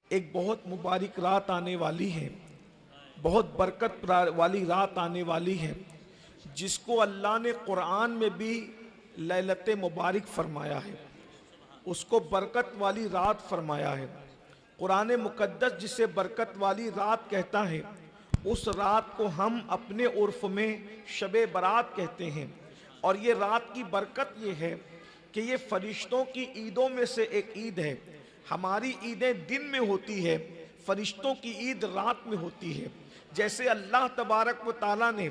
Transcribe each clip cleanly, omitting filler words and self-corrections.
ایک بہت مبارک رات آنے والی ہے، بہت برکت والی رات آنے والی ہے، جس کو اللہ نے قرآن میں بھی لیلت مبارک فرمایا ہے، اس کو برکت والی رات فرمایا ہے۔ قرآن مقدس جسے برکت والی رات کہتا ہے، اس رات کو ہم اپنے عرف میں شب برات کہتے ہیں۔ اور یہ رات کی برکت یہ ہے کہ یہ فرشتوں کی عیدوں میں سے ایک عید ہے۔ ہماری عیدیں دن میں ہوتی ہے، فرشتوں کی عید رات میں ہوتی ہے۔ جیسے اللہ تبارک و تعالیٰ نے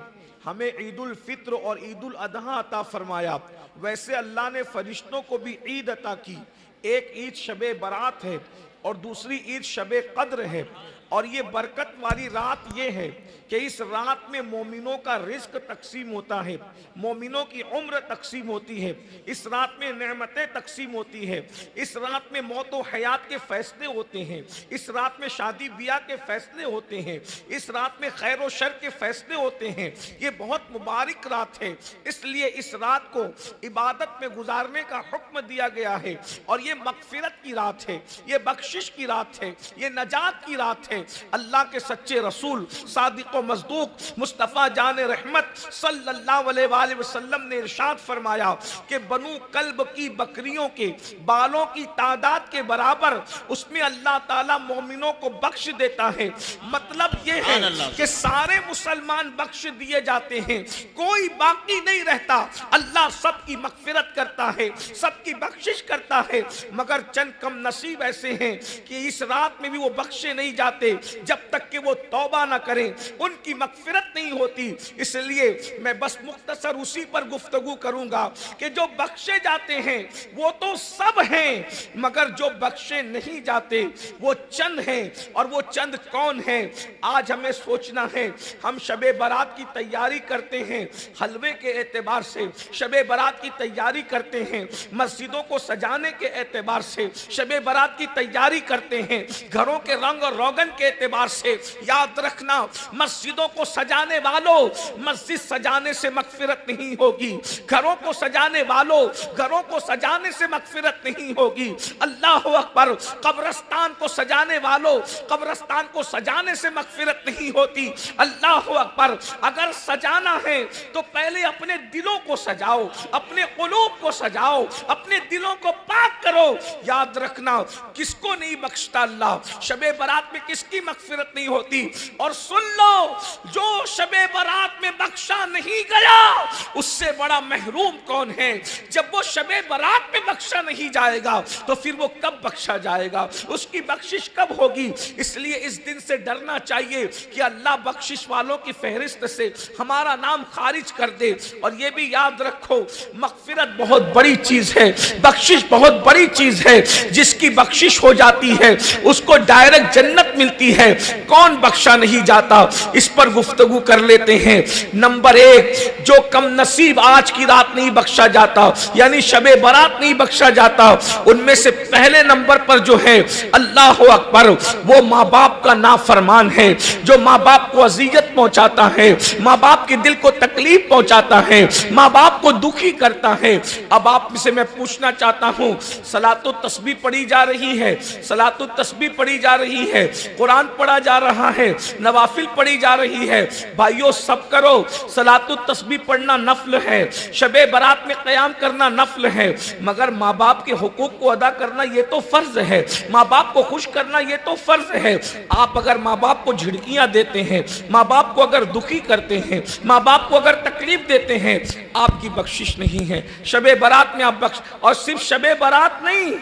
ہمیں عید الفطر اور عید الاضحیٰ عطا فرمایا، ویسے اللہ نے فرشتوں کو بھی عید عطا کی۔ ایک عید شب برات ہے اور دوسری عید شب قدر ہے۔ اور یہ برکت والی رات یہ ہے کہ اس رات میں مومنوں کا رزق تقسیم ہوتا ہے، مومنوں کی عمر تقسیم ہوتی ہے، اس رات میں نعمتیں تقسیم ہوتی ہے، اس رات میں موت و حیات کے فیصلے ہوتے ہیں، اس رات میں شادی بیاہ کے فیصلے ہوتے ہیں، اس رات میں خیر و شر کے فیصلے ہوتے ہیں۔ یہ بہت مبارک رات ہے، اس لیے اس رات کو عبادت میں گزارنے کا حکم دیا گیا ہے۔ اور یہ مغفرت کی رات ہے، یہ بخشش کی رات ہے، یہ نجات کی رات ہے۔ اللہ کے سچے رسول صادق و مصدوق مصطفیٰ جان رحمت صلی اللہ علیہ وآلہ وسلم نے ارشاد فرمایا کہ بنو کلب کی بکریوں کے بالوں کی تعداد کے برابر اس میں اللہ تعالیٰ مومنوں کو بخش دیتا ہے۔ مطلب یہ ہے کہ سارے مسلمان بخش دیے جاتے ہیں، کوئی باقی نہیں رہتا۔ اللہ سب کی مغفرت کرتا ہے، سب کی بخشش کرتا ہے، مگر چند کم نصیب ایسے ہیں کہ اس رات میں بھی وہ بخشے نہیں جاتے جب تک کہ وہ توبہ نہ کریں، ان کی مغفرت نہیں ہوتی۔ اس لیے میں بس مختصر اسی پر گفتگو کروں گا کہ جو بخشے جاتے ہیں وہ تو سب ہیں، مگر جو بخشے نہیں جاتے وہ چند ہیں۔ اور وہ چند کون ہیں؟ آج ہمیں سوچنا ہے۔ ہم شب برات کی تیاری کرتے ہیں، حلوے کے اعتبار سے شب برات کی تیاری کرتے ہیں، مسجدوں کو سجانے کے اعتبار سے شب برات کی تیاری کرتے ہیں، گھروں کے رنگ اور روغن کے اعتبار سے۔ یاد رکھنا، مسجدوں کو سجانے والوں، مسجد سجانے سے مغفرت نہیں ہوگی، گھروں کو سجانے والوں، گھروں کو سجانے سے مغفرت نہیں ہوگی۔ اللہ اکبر، قبرستان کو سجانے والوں، قبرستان کو سجانے سے مغفرت نہیں ہوتی۔ اللہ اکبر، اگر سجانا ہے تو پہلے اپنے دلوں کو سجاؤ، اپنے قلوب کو سجاؤ، اپنے دلوں کو پاک کرو۔ یاد رکھنا، کس کو نہیں بخشتا اللہ، شب برات میں کس کی مغفرت نہیں ہوتی۔ اور سن لو، جو شب برات میں بخشا نہیں گیا اس سے بڑا محروم کون ہے؟ جب وہ شب برات میں بخشا نہیں جائے گا تو پھر وہ کب بخشا جائے گا؟ اس کی بخشش کب ہوگی؟ اس لیے اس دن سے ڈرنا چاہیے کہ اللہ بخشش والوں کی فہرست سے ہمارا نام خارج کر دے۔ اور یہ بھی یاد رکھو، مغفرت بہت بڑی چیز ہے، بخشش بہت بڑی چیز ہے۔ جس کی بخشش ہو جاتی ہے اس کو ڈائریکٹ جنت ملتی ہے۔ کون بخشا نہیں جاتا؟ اس پر گفتگو کر لیتے ہیں۔ نمبر ایک، جو کم نصیب آج کی رات نہیں بخشا جاتا، یعنی شب برات نہیں بخشا جاتا، ان میں سے پہلے نمبر پر جو ہے، اللہ اکبر، وہ ماں باپ کا نافرمان ہے، جو ماں باپ کو اذیت پہنچاتا ہے، ماں باپ کے دل کو تکلیف پہنچاتا ہے، ماں باپ کو دکھی کرتا ہے۔ اب آپ سے میں پوچھنا چاہتا ہوں، صلاۃ و تسبیح پڑھی جا رہی ہے، صلاۃ و تسبیح پڑھی جا رہی ہے، قرآن پڑھا جا رہا ہے، نوافل پڑھی جا رہی ہے، بھائیو سب کرو۔ صلاۃ و تسبیح پڑھنا نفل ہے، شب برات میں قیام کرنا نفل ہے، مگر ماں باپ کے حقوق کو ادا کرنا یہ تو فرض ہے، ماں باپ کو خوش کرنا یہ تو فرض ہے۔ آپ اگر ماں باپ کو جھڑکیاں دیتے ہیں، ماں باپ کو اگر دکھی کرتے ہیں، ماں باپ کو اگر تکلیف دیتے ہیں، آپ کی بخشش نہیں ہے۔ شب برات میں آپ بخش، اور صرف شب برات نہیں،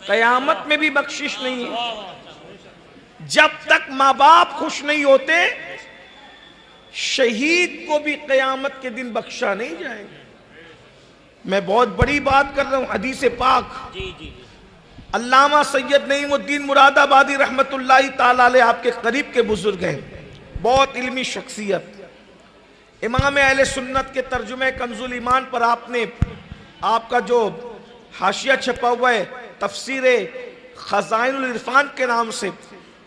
قیامت میں بھی بخشش نہیں ہے۔ جب تک ماں باپ خوش نہیں ہوتے، شہید کو بھی قیامت کے دن بخشا نہیں جائے گا۔ میں بہت بڑی بات کر رہا ہوں، حدیث پاک۔ علامہ سید نعیم الدین مراد آبادی رحمت اللہ تعالی علیہ آپ کے قریب کے بزرگ ہیں، بہت علمی شخصیت۔ امام اہل سنت کے ترجمہ کنز الایمان پر آپ کا جو حاشیہ چھپا ہوا ہے تفسیر خزائن العرفان کے نام سے،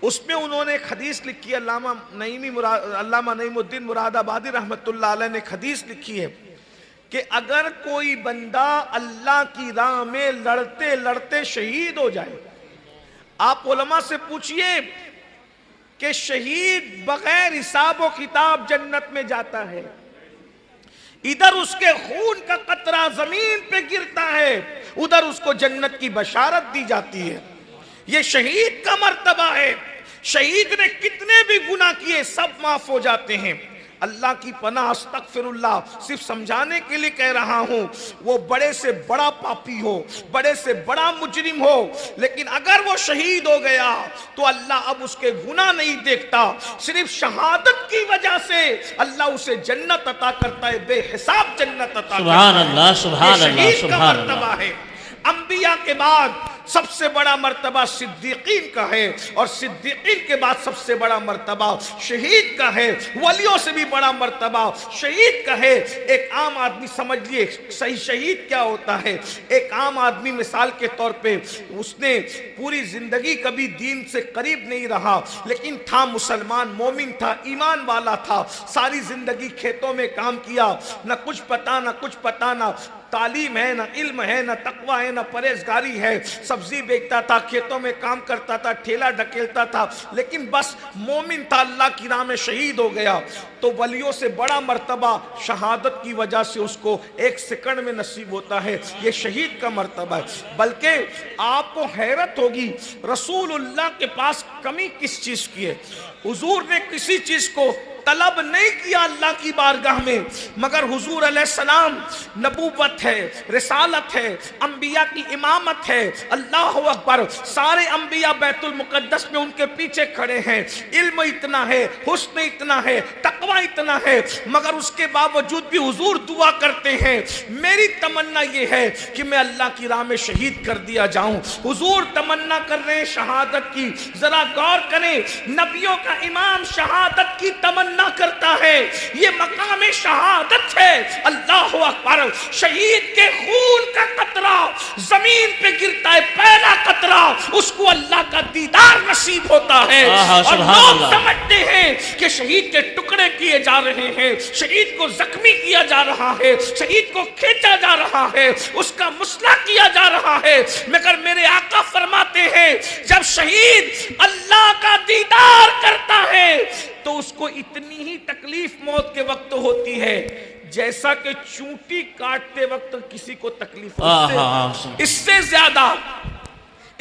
اس میں انہوں نے ایک حدیث لکھی ہے، علامہ نعیم الدین مراد آبادی رحمت اللہ علیہ نے ایک حدیث لکھی ہے کہ اگر کوئی بندہ اللہ کی راہ میں لڑتے لڑتے شہید ہو جائے، آپ علماء سے پوچھئے کہ شہید بغیر حساب و کتاب جنت میں جاتا ہے، ادھر اس کے خون کا قطرہ زمین پہ گرتا ہے، ادھر اس کو جنت کی بشارت دی جاتی ہے۔ یہ شہید کا مرتبہ ہے۔ شہید نے کتنے بھی گناہ کیے سب معاف ہو جاتے ہیں۔ اللہ کی پناہ، استغفر اللہ، صرف سمجھانے کے لیے کہہ رہا ہوں، وہ بڑے سے بڑا پاپی ہو، بڑے سے بڑا مجرم ہو، لیکن اگر وہ شہید ہو گیا تو اللہ اب اس کے گناہ نہیں دیکھتا، صرف شہادت کی وجہ سے اللہ اسے جنت عطا کرتا ہے، بے حساب جنت عطا کرتا ہے۔ سبحان اللہ، سبحان اللہ، یہ شہید کا سبحان مرتبہ اللہ۔ ہے۔ انبیاء کے بعد سب سے بڑا مرتبہ صدیقین کا ہے، اور صدیقین کے بعد سب سے بڑا مرتبہ شہید کا ہے، ولیوں سے بھی بڑا مرتبہ شہید کا ہے۔ ایک عام آدمی سمجھ لیے صحیح شہید کیا ہوتا ہے۔ ایک عام آدمی مثال کے طور پہ اس نے پوری زندگی کبھی دین سے قریب نہیں رہا، لیکن تھا مسلمان، مومن تھا، ایمان والا تھا، ساری زندگی کھیتوں میں کام کیا، نہ کچھ پتا نہ کچھ پتا، نہ تعلیم ہے، نہ علم ہے، نہ تقوی ہے، نہ پرہیزگاری ہے، سبزی بیچتا تھا، کھیتوں میں کام کرتا تھا، ٹھیلا ڈھکیلتا تھا، لیکن بس مومن تھا، اللہ کی راہ میں شہید ہو گیا۔ تو ولیوں سے بڑا مرتبہ شہادت کی وجہ سے اس کو ایک سیکنڈ میں نصیب ہوتا ہے، یہ شہید کا مرتبہ ہے۔ بلکہ آپ کو حیرت ہوگی رسول اللہ کے پاس کمی کس چیز کی ہے۔ حضور نے کسی چیز کو طلب نہیں کیا اللہ کی بارگاہ میں، مگر حضور علیہ السلام نبوت ہے، رسالت ہے، انبیاء کی امامت ہے، اللہ اکبر، سارے انبیاء بیت المقدس میں ان کے پیچھے کھڑے ہیں، علم اتنا ہے، حسن اتنا ہے، تقوی اتنا ہے، مگر اس کے باوجود بھی حضور دعا کرتے ہیں، میری تمنا یہ ہے کہ میں اللہ کی راہ میں شہید کر دیا جاؤں۔ حضور تمنا کر رہے ہیں شہادت کی۔ ذرا غور کریں، نبیوں کا امام شہادت کی تمنا کرتا ہے، یہ مقام شہادت ہے۔ اللہ اکبر، شہید کے خون کا قطرہ زمین پہ گرتا ہے، پہلا قطرہ، اس کو اللہ کا دیدار نصیب ہوتا ہے، اور لوگ سمجھتے ہیں کہ شہید کے ٹکڑے کیے جا رہے ہیں، شہید کو زخمی کیا جا رہا ہے، شہید کو کھینچا جا رہا ہے، اس کا مسئلہ کیا جا رہا ہے، مگر میرے آقا فرماتے ہیں جب شہید اللہ کا دیدار کرتا ہے تو اس کو اتنی ہی تکلیف موت کے وقت ہوتی ہے جیسا کہ چونٹی کاٹتے وقت کسی کو تکلیف ہوتی ہے۔ اس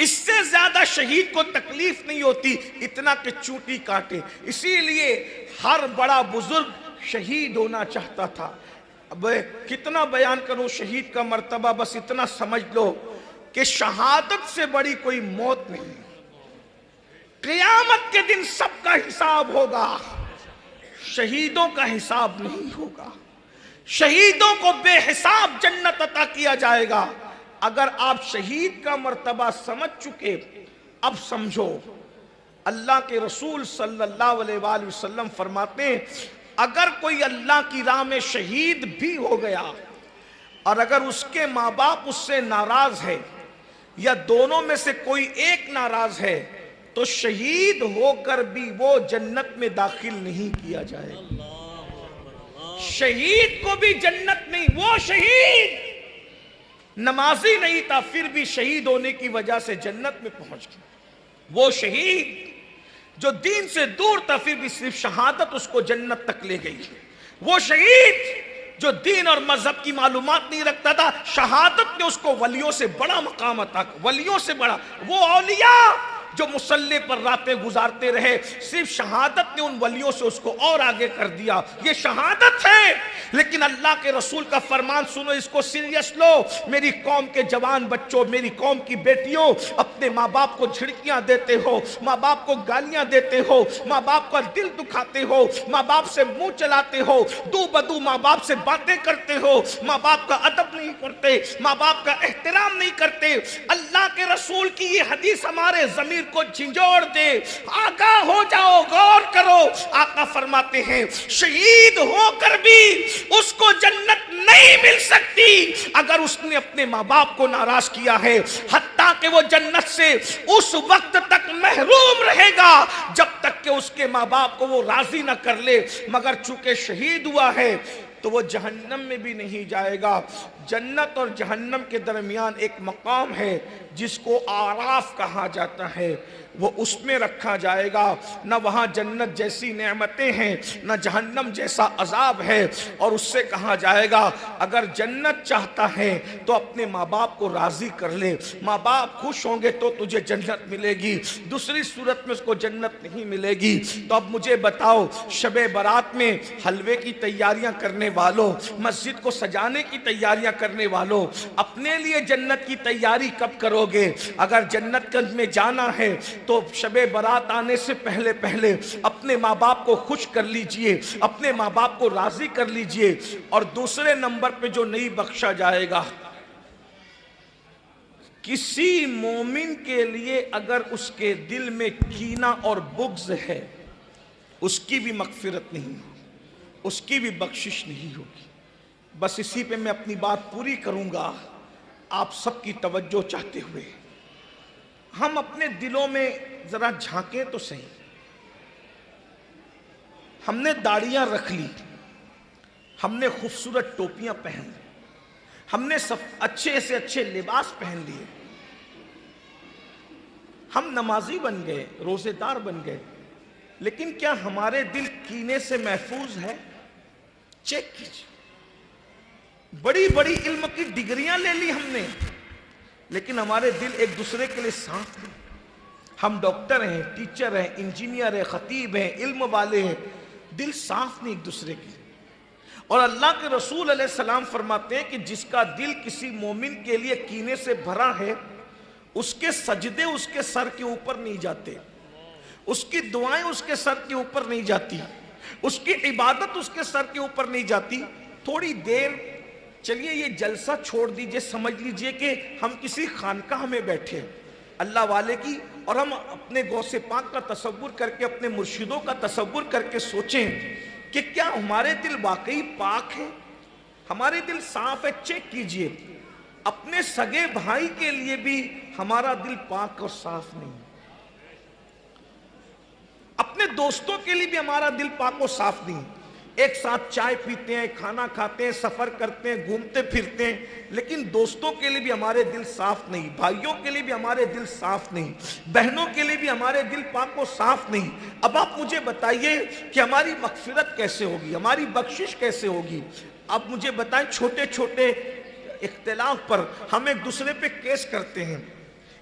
سے زیادہ شہید کو تکلیف نہیں ہوتی اتنا کہ چونٹی کاٹے۔ اسی لیے ہر بڑا بزرگ شہید ہونا چاہتا تھا۔ اب کتنا بیان کروں شہید کا مرتبہ، بس اتنا سمجھ لو کہ شہادت سے بڑی کوئی موت نہیں۔ قیامت کے دن سب کا حساب ہوگا، شہیدوں کا حساب نہیں ہوگا۔ شہیدوں کو بے حساب جنت عطا کیا جائے گا۔ اگر آپ شہید کا مرتبہ سمجھ چکے، اب سمجھو، اللہ کے رسول صلی اللہ علیہ وآلہ وسلم فرماتے ہیں اگر کوئی اللہ کی راہ میں شہید بھی ہو گیا اور اگر اس کے ماں باپ اس سے ناراض ہے یا دونوں میں سے کوئی ایک ناراض ہے تو شہید ہو کر بھی وہ جنت میں داخل نہیں کیا جائے گا۔ شہید کو بھی جنت نہیں، وہ شہید نمازی نہیں تھا پھر بھی شہید ہونے کی وجہ سے جنت میں پہنچ گیا۔ وہ شہید جو دین سے دور تھا پھر بھی صرف شہادت اس کو جنت تک لے گئی۔ وہ شہید جو دین اور مذہب کی معلومات نہیں رکھتا تھا، شہادت نے اس کو ولیوں سے بڑا مقام عطا کیا، ولیوں سے بڑا۔ وہ اولیاء جو مصلی پر راتیں گزارتے رہے، صرف شہادت نے ان ولیوں سے اس کو اور آگے کر دیا۔ یہ شہادت ہے، لیکن اللہ کے رسول کا فرمان سنو، اس کو سیریس لو۔ میری قوم کے جوان بچوں، میری قوم کی بیٹیوں، اپنے ماں باپ کو جھڑکیاں دیتے ہو، ماں باپ کو گالیاں دیتے ہو، ماں باپ کا دل دکھاتے ہو، ماں باپ سے منہ چلاتے ہو، دو بدو ماں باپ سے باتیں کرتے ہو، ماں باپ کا ادب نہیں کرتے، ماں باپ کا احترام نہیں کرتے۔ اللہ کے رسول کی یہ حدیث ہمارے ضمیر کو جھنجھوڑ دے، آگاہ ہو جاؤ، غور کرو۔ آقا فرماتے ہیں شہید ہو کر بھی اس کو جنت نہیں مل سکتی اگر اس نے اپنے ماں باپ کو ناراض کیا ہے، حتیٰ کہ وہ جنت سے اس وقت تک محروم رہے گا جب تک کہ اس کے ماں باپ کو وہ راضی نہ کر لے، مگر چونکہ شہید ہوا ہے تو وہ جہنم میں بھی نہیں جائے گا۔ جنت اور جہنم کے درمیان ایک مقام ہے جس کو آراف کہا جاتا ہے، وہ اس میں رکھا جائے گا۔ نہ وہاں جنت جیسی نعمتیں ہیں، نہ جہنم جیسا عذاب ہے، اور اس سے کہا جائے گا اگر جنت چاہتا ہے تو اپنے ماں باپ کو راضی کر لے، ماں باپ خوش ہوں گے تو تجھے جنت ملے گی، دوسری صورت میں اس کو جنت نہیں ملے گی۔ تو اب مجھے بتاؤ، شب برات میں حلوے کی تیاریاں کرنے والوں، مسجد کو سجانے کی تیاریاں کرنے والوں، اپنے لیے جنت کی تیاری کب کرو گے؟ اگر جنت میں جانا ہے تو شب برات آنے سے پہلے پہلے اپنے ماں باپ کو خوش کر لیجئے، اپنے ماں باپ کو راضی کر لیجئے۔ اور دوسرے نمبر پہ جو نہیں بخشا جائے گا، کسی مومن کے لیے اگر اس کے دل میں کینہ اور بغض ہے، اس کی بھی مغفرت نہیں ہوگی، اس کی بھی بخشش نہیں ہوگی۔ بس اسی پہ میں اپنی بات پوری کروں گا، آپ سب کی توجہ چاہتے ہوئے۔ ہم اپنے دلوں میں ذرا جھانکیں تو صحیح۔ ہم نے داڑیاں رکھ لی، ہم نے خوبصورت ٹوپیاں پہن لی، ہم نے سب اچھے سے اچھے لباس پہن لیے، ہم نمازی بن گئے، روزے دار بن گئے، لیکن کیا ہمارے دل کینے سے محفوظ ہے؟ چیک کیجیے۔ بڑی بڑی علم کی ڈگریاں لے لی ہم نے، لیکن ہمارے دل ایک دوسرے کے لیے صاف ہیں۔ ہم ڈاکٹر ہیں، ٹیچر ہیں، انجینئر ہیں، خطیب ہیں، علم والے ہیں، دل صاف نہیں ایک دوسرے کے لیے۔ اور اللہ کے رسول علیہ السلام فرماتے ہیں کہ جس کا دل کسی مومن کے لیے کینے سے بھرا ہے، اس کے سجدے اس کے سر کے اوپر نہیں جاتے، اس کی دعائیں اس کے سر کے اوپر نہیں جاتی، اس کی عبادت اس کے سر کے اوپر نہیں جاتی۔ تھوڑی دیر چلیے یہ جلسہ چھوڑ دیجئے، سمجھ لیجئے کہ ہم کسی خانقاہ میں بیٹھے اللہ والے کی، اور ہم اپنے غوث پاک کا تصور کر کے، اپنے مرشدوں کا تصور کر کے سوچیں کہ کیا ہمارے دل واقعی پاک ہے، ہمارے دل صاف ہے؟ چیک کیجئے، اپنے سگے بھائی کے لیے بھی ہمارا دل پاک اور صاف نہیں، اپنے دوستوں کے لیے بھی ہمارا دل پاک اور صاف نہیں۔ ایک ساتھ چائے پیتے ہیں، کھانا کھاتے ہیں، سفر کرتے ہیں، گھومتے پھرتے ہیں، لیکن دوستوں کے لیے بھی ہمارے دل صاف نہیں، بھائیوں کے لیے بھی ہمارے دل صاف نہیں، بہنوں کے لیے بھی ہمارے دل پاک و صاف نہیں۔ اب آپ مجھے بتائیے کہ ہماری مغفرت کیسے ہوگی، ہماری بخشش کیسے ہوگی؟ اب مجھے بتائیں، چھوٹے چھوٹے اختلاف پر ہم ایک دوسرے پہ کیس کرتے ہیں،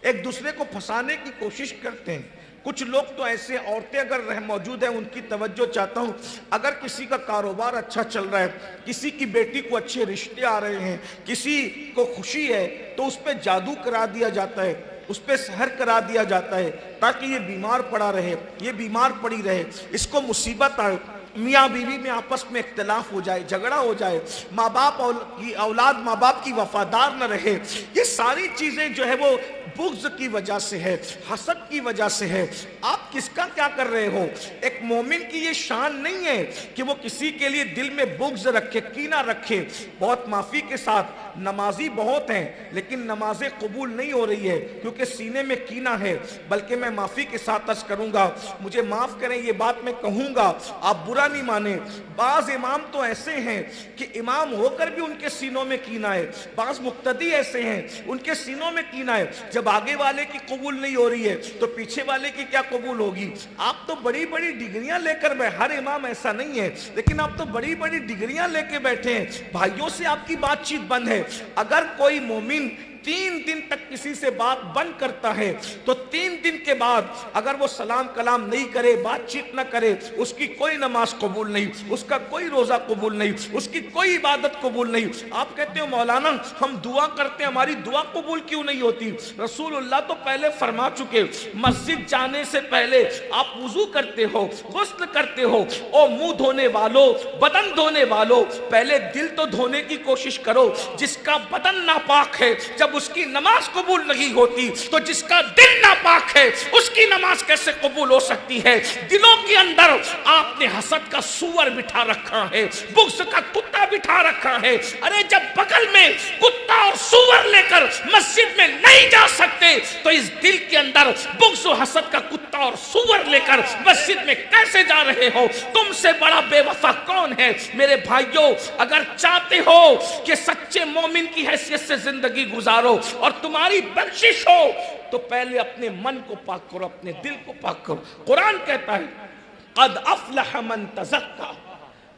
ایک دوسرے کو پھنسانے کی کوشش کرتے ہیں۔ کچھ لوگ تو ایسے، عورتیں اگر موجود ہیں ان کی توجہ چاہتا ہوں، اگر کسی کا کاروبار اچھا چل رہا ہے، کسی کی بیٹی کو اچھے رشتے آ رہے ہیں، کسی کو خوشی ہے، تو اس پہ جادو کرا دیا جاتا ہے، اس پہ سحر کرا دیا جاتا ہے تاکہ یہ بیمار پڑا رہے، یہ بیمار پڑی رہے، اس کو مصیبت آئے، میاں بیوی میں آپس میں اختلاف ہو جائے، جھگڑا ہو جائے، ماں باپ کی اولاد ماں باپ کی وفادار نہ رہے۔ یہ ساری چیزیں جو ہے وہ بغض کی وجہ سے ہے، حسد کی وجہ سے ہے۔ آپ کس کا کیا کر رہے ہو؟ ایک مومن کی یہ شان نہیں ہے کہ وہ کسی کے لیے دل میں بغض رکھے، کینہ رکھے۔ بہت معافی کے ساتھ نمازی بہت ہیں، لیکن نمازیں قبول نہیں ہو رہی ہے کیونکہ سینے میں کینہ ہے۔ بلکہ میں معافی کے ساتھ عرض کروں گا، مجھے معاف کریں، یہ بات میں کہوں گا، آپ برا نہیں مانیں۔ بعض امام تو ایسے ہیں کہ امام ہو کر بھی ان کے سینوں میں کینہ ہے، بعض مقتدی ایسے ہیں ان کے سینوں میں کینہ ہے۔ جب آگے والے کی قبول نہیں ہو رہی ہے تو پیچھے والے کی کیا قبول ہوگی؟ آپ تو بڑی بڑی ڈگریاں لے کر بیٹھے، ہر امام ایسا نہیں ہے، لیکن آپ تو بڑی بڑی ڈگریاں لے کے بیٹھے ہیں، بھائیوں سے آپ کی بات چیت بند ہے۔ اگر کوئی مومن 3 دن تک کسی سے بات بند کرتا ہے تو 3 دن کے بعد اگر وہ سلام کلام نہیں کرے، بات چیت نہ کرے، اس کی کوئی نماز قبول نہیں، اس کا کوئی روزہ قبول نہیں، اس کی کوئی عبادت قبول نہیں۔ آپ کہتے ہو مولانا ہم دعا کرتے ہیں، ہماری دعا قبول کیوں نہیں ہوتی؟ رسول اللہ تو پہلے فرما چکے، مسجد جانے سے پہلے آپ وضو کرتے ہو، غسل کرتے ہو، او منہ دھونے والو، بدن دھونے والو، پہلے دل تو دھونے کی کوشش کرو۔ جس کا بدن ناپاک ہے، جب اس کی نماز قبول نہیں ہوتی تو جس کا دل ناپاک ہے اس کی نماز کیسے قبول ہو سکتی ہے؟ دلوں کے اندر آپ نے حسد کا سور بٹھا رکھا ہے، بغض کا کتا بٹھا رکھا ہے۔ ارے جب بغل میں کتا اور سور لے کر مسجد میں نہیں جا سکتے تو اس دل کے اندر بغض و حسد کا کتا اور سور لے کر مسجد میں کیسے جا رہے ہو؟ تم سے بڑا بے وفا کون ہے؟ میرے بھائیوں، اگر چاہتے ہو کہ سچے مومن کی حیثیت سے زندگی گزارو اور تمہاری بخشش ہو تو پہلے اپنے من کو پاک کرو، اپنے دل کو پاک کرو۔ قرآن کہتا ہے قد افلح من تزکا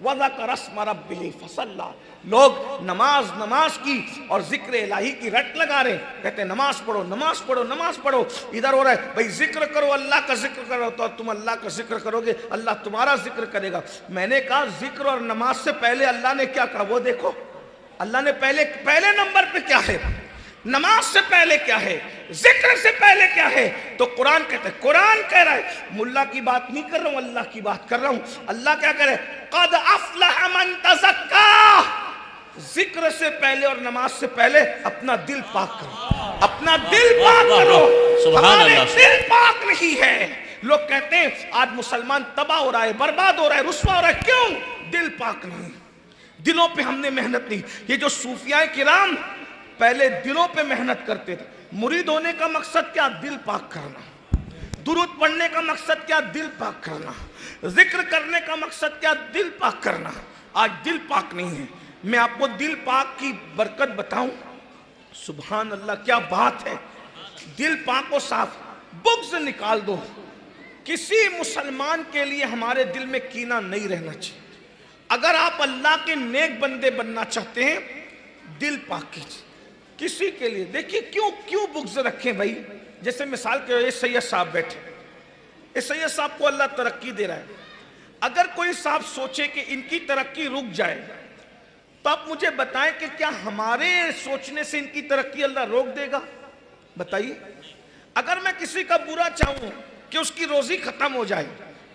وذکر اسم ربہ فصلی۔ لوگ نماز کی اور ذکر الہی کی رٹ لگا رہے ہیں، کہتے ہیں نماز پڑھو نماز پڑھو نماز پڑھو۔ ادھر ہو رہا ہے بھئی ذکر کرو، اللہ کا ذکر کرو، تو تم اللہ کا ذکر کرو گے اللہ تمہارا ذکر کرے گا۔ میں نے کہا ذکر اور نماز سے پہلے اللہ نے کیا کہا وہ دیکھو۔ اللہ نے پہلے نمبر پہ کیا ہے؟ نماز سے پہلے کیا ہے؟ ذکر سے پہلے کیا ہے؟ تو قرآن کہتا ہے، قرآن کہہ رہا ہے، ملا کی بات نہیں کر رہا ہوں، اللہ کی بات کر رہا ہوں۔ اللہ کیا کہہ رہا ہے؟ قد افلح من تزکا۔ ذکر سے پہلے اور نماز سے پہلے اپنا دل پاک کرو، اپنا دل پاک کرو۔ ہمارے دل پاک نہیں ہے۔ لوگ کہتے ہیں آج مسلمان تباہ ہو رہا ہے، برباد ہو رہا ہے، رسوا ہو رہا ہے، کیوں؟ دل پاک نہیں، دلوں پہ ہم نے محنت نہیں۔ یہ جو صوفیاء کرام پہلے دلوں پہ محنت کرتے تھے، مرید ہونے کا مقصد کیا؟ دل پاک کرنا۔ درود پڑھنے کا مقصد کیا؟ دل پاک کرنا۔ ذکر کرنے کا مقصد کیا؟ دل پاک کرنا۔ آج دل پاک نہیں ہے۔ میں آپ کو دل پاک کی برکت بتاؤں، سبحان اللہ کیا بات ہے۔ دل پاک و صاف، بغض نکال دو۔ کسی مسلمان کے لیے ہمارے دل میں کینہ نہیں رہنا چاہیے۔ اگر آپ اللہ کے نیک بندے بننا چاہتے ہیں دل پاک کیجیے۔ کسی کے لیے دیکھیے کیوں بغض رکھیں بھائی؟ جیسے مثال کے یہ سید صاحب بیٹھے، اس سید صاحب کو اللہ ترقی دے رہا ہے۔ اگر کوئی صاحب سوچے کہ ان کی ترقی رک جائے تو آپ مجھے بتائیں کہ کیا ہمارے سوچنے سے ان کی ترقی اللہ روک دے گا؟ بتائیے۔ اگر میں کسی کا برا چاہوں کہ اس کی روزی ختم ہو جائے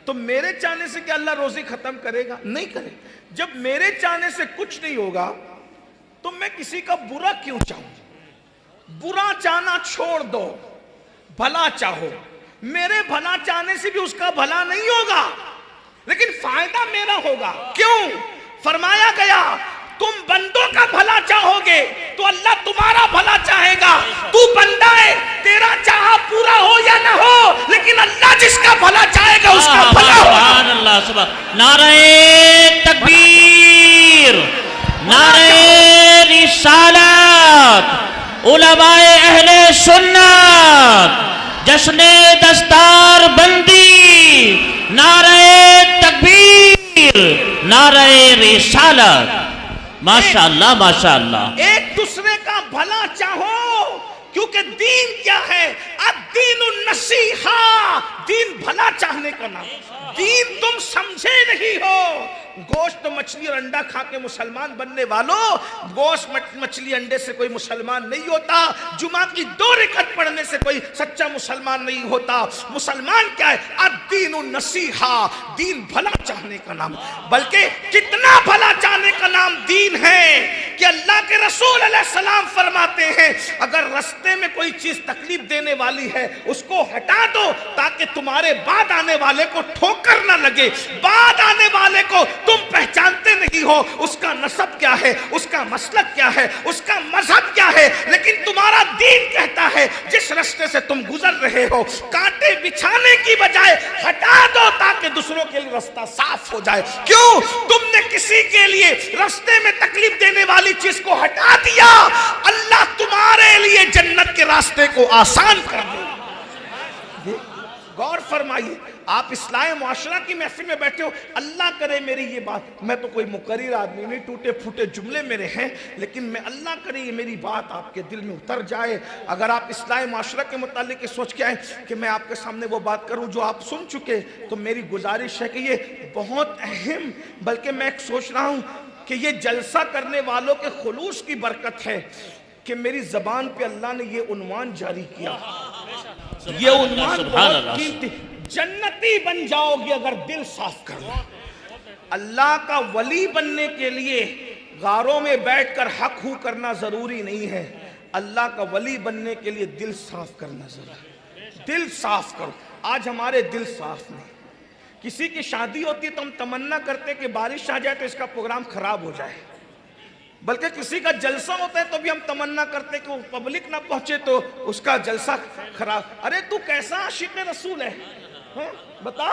تو میرے چاہنے سے کیا اللہ روزی ختم کرے گا؟ نہیں کرے۔ جب میرے چاہنے سے کچھ نہیں ہوگا تو میں کسی کا برا کیوں چاہوں؟ برا چاہنا چھوڑ دو، بھلا چاہو۔ میرے بھلا چاہنے سے بھی اس کا بھلا نہیں ہوگا لیکن فائدہ میرا ہوگا۔ کیوں؟ فرمایا گیا تم بندوں کا بھلا چاہو گے تو اللہ تمہارا بھلا چاہے گا۔ تو بندہ ہے، تیرا چاہا پورا ہو یا نہ ہو لیکن اللہ جس کا بھلا چاہے گا اس کا بھلا ہوگا۔ سبحان اللہ، سبحان نعرہ تکبیر، نعرہ رسالت، علماء اہل سنت، جشن دستار بندی، نعرہ تکبیر، نعرہ رسالت۔ ماشاءاللہ ماشاءاللہ۔ ایک دوسرے کا بھلا چاہو، کیونکہ دین کیا ہے؟ الدین النصیحہ، دین بھلا چاہنے کا نام۔ دین تم سمجھے نہیں ہو۔ گوشت مچھلی اور انڈا کھا کے مسلمان بننے والوں، گوشت مچھلی انڈے سے کوئی مسلمان نہیں ہوتا۔ جمعہ کی 2 رکعت پڑھنے سے کوئی سچا مسلمان نہیں ہوتا۔ مسلمان کیا ہے؟ الدین النصیحہ، دین بھلا چاہنے کا نام۔ بلکہ کتنا بھلا چاہنے کا نام دین ہے کہ اللہ کے رسول علیہ السلام فرماتے ہیں اگر رستے میں کوئی چیز تکلیف دینے والی ہے اس کو ہٹا دو تاکہ تمہارے بعد آنے والے کو ٹھوکر نہ لگے۔ بعد آنے والے کو تم پہچانتے نہیں ہو، اس کا نسب کیا ہے، اس کا مسلک کیا ہے، اس کا مذہب کیا ہے، لیکن تمہارا دین کہتا ہے جس رستے سے تم گزر رہے ہو کانٹے بچھانے کی بجائے ہٹا دو تاکہ دوسروں کے لیے رستہ صاف ہو جائے۔ کیوں؟ تم نے کسی کے لیے رستے میں تکلیف دینے والی چیز کو ہٹا دیا، اللہ تمہارے لیے جنت کے راستے کو آسان کر دے۔ غور فرمائیے، آپ اصلاح معاشرہ کی محفل میں بیٹھے ہو، اللہ کرے میری یہ بات، میں تو کوئی مقرر آدمی نہیں، ٹوٹے پھوٹے جملے میرے ہیں، لیکن میں اللہ کرے یہ میری بات آپ کے دل میں اتر جائے۔ اگر آپ اصلاح معاشرہ کے متعلق یہ سوچ کے آئیں کہ میں آپ کے سامنے وہ بات کروں جو آپ سن چکے، تو میری گزارش ہے کہ یہ بہت اہم، بلکہ میں ایک سوچ رہا ہوں کہ یہ جلسہ کرنے والوں کے خلوص کی برکت ہے کہ میری زبان پہ اللہ نے یہ عنوان جاری کیا۔ یہ عنوان بہت قیمتی، جنتی بن جاؤ گے اگر دل صاف کر لو۔ اللہ کا ولی بننے کے لیے غاروں میں بیٹھ کر حق ہو کرنا ضروری نہیں ہے، اللہ کا ولی بننے کے لیے دل صاف کرنا ضروری ہے۔ دل صاف کرو۔ آج ہمارے دل صاف نہیں۔ کسی کی شادی ہوتی ہے تو ہم تمنا کرتے کہ بارش آ جائے تو اس کا پروگرام خراب ہو جائے، بلکہ کسی کا جلسہ ہوتا ہے تو بھی ہم تمنا کرتے کہ وہ پبلک نہ پہنچے تو اس کا جلسہ خراب. ارے تو کیسا عاشق رسول ہے بتا,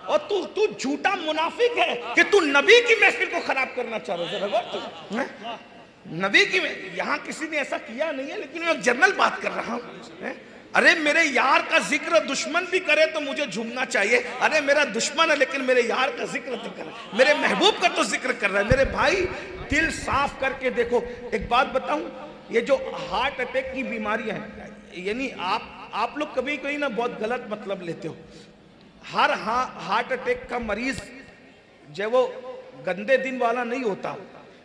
اور تو جھوٹا منافق ہے کہ تو نبی کی محفل کو خراب کرنا چاہ رہے ہو. نبی کی یہاں کسی نے ایسا کیا نہیں ہے, لیکن میں ایک جنرل بات کر رہا ہوں. ارے میرے یار کا ذکر دشمن بھی کرے تو مجھے جھومنا چاہیے. ارے میرا دشمن ہے لیکن میرے یار کا ذکر تو کر رہا ہے, میرے محبوب کا تو ذکر کر رہا ہے. میرے بھائی دل صاف کر کے دیکھو. ایک بات بتاؤں, یہ جو ہارٹ اٹیک کی بیماریاں ہیں, یعنی آپ لوگ کبھی کوئی نا بہت غلط مطلب لیتے ہو. ہر ہارٹ اٹیک کا مریض جو وہ گندے دن والا نہیں ہوتا,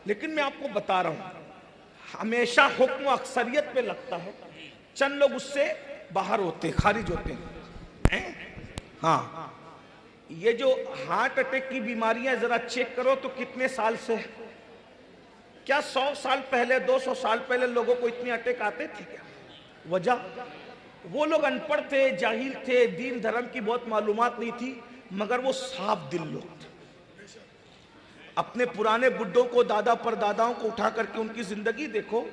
لیکن میں آپ کو بتا رہا ہوں ہمیشہ حکم و اکثریت پہ لگتا ہے, چند لوگ اس سے باہر ہوتے خارج ہوتے ہیں. ہاں, یہ جو ہارٹ اٹیک کی بیماریاں ذرا چیک کرو تو کتنے سال سے, کیا 100 سال پہلے 200 سال پہلے لوگوں کو اتنے اٹیک آتے تھے کیا؟ وجہ وہ لوگ ان پڑھ تھے, جاہل تھے, دین دھرم کی بہت معلومات نہیں تھی, مگر وہ صاف دل لوگ تھے. اپنے پرانے بڈھوں کو, دادا پر داداؤں کو اٹھا کر کے ان کی زندگی دیکھو,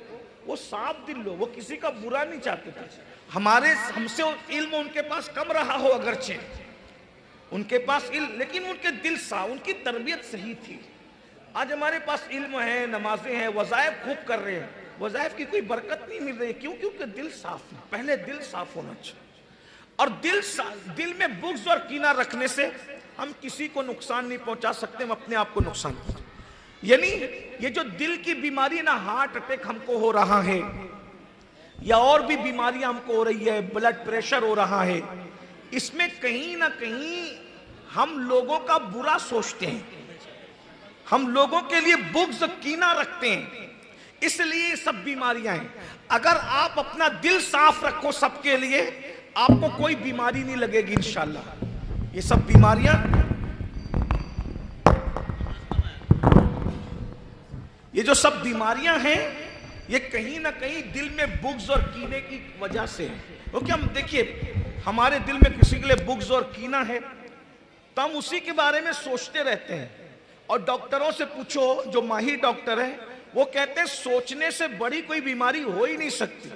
وہ صاف دل لوگ, وہ کسی کا برا نہیں چاہتے تھے. ہم سے علم ان کے پاس کم رہا ہو اگرچہ, ان کے پاس علم, لیکن ان کے دل صاف, ان کی تربیت صحیح تھی. آج ہمارے پاس علم ہے, نمازیں ہیں, وظائف خوب کر رہے ہیں, وظائف کی کوئی برکت نہیں مل رہی. کیوں؟ کیونکہ دل صاف ہے. پہلے دل صاف ہونا چاہیے. اور دل میں بغض اور کینہ رکھنے سے ہم کسی کو نقصان نہیں پہنچا سکتے, ہم اپنے آپ کو نقصان پہنچا. یعنی یہ جو دل کی بیماری نا, ہارٹ اٹیک ہم کو ہو رہا ہے, یا اور بھی بیماریاں ہم کو ہو رہی ہے, بلڈ پریشر ہو رہا ہے, اس میں کہیں نہ کہیں ہم لوگوں کا برا سوچتے ہیں, ہم لوگوں کے لیے بغض کینہ رکھتے ہیں, اس لیے یہ سب بیماریاں ہیں. اگر آپ اپنا دل صاف رکھو سب کے لیے, آپ کو کوئی بیماری نہیں لگے گی انشاءاللہ. یہ سب بیماریاں, یہ جو سب بیماریاں ہیں, یہ کہیں نہ کہیں دل میں بغض اور کینے کی وجہ سے ہے. کیونکہ ہم دیکھیے, ہمارے دل میں کسی کے لیے بغض اور کینہ ہے تو ہم اسی کے بارے میں سوچتے رہتے ہیں. اور ڈاکٹروں سے پوچھو, جو ماہر ڈاکٹر ہیں, وہ کہتے ہیں سوچنے سے بڑی کوئی بیماری ہو ہی نہیں سکتی.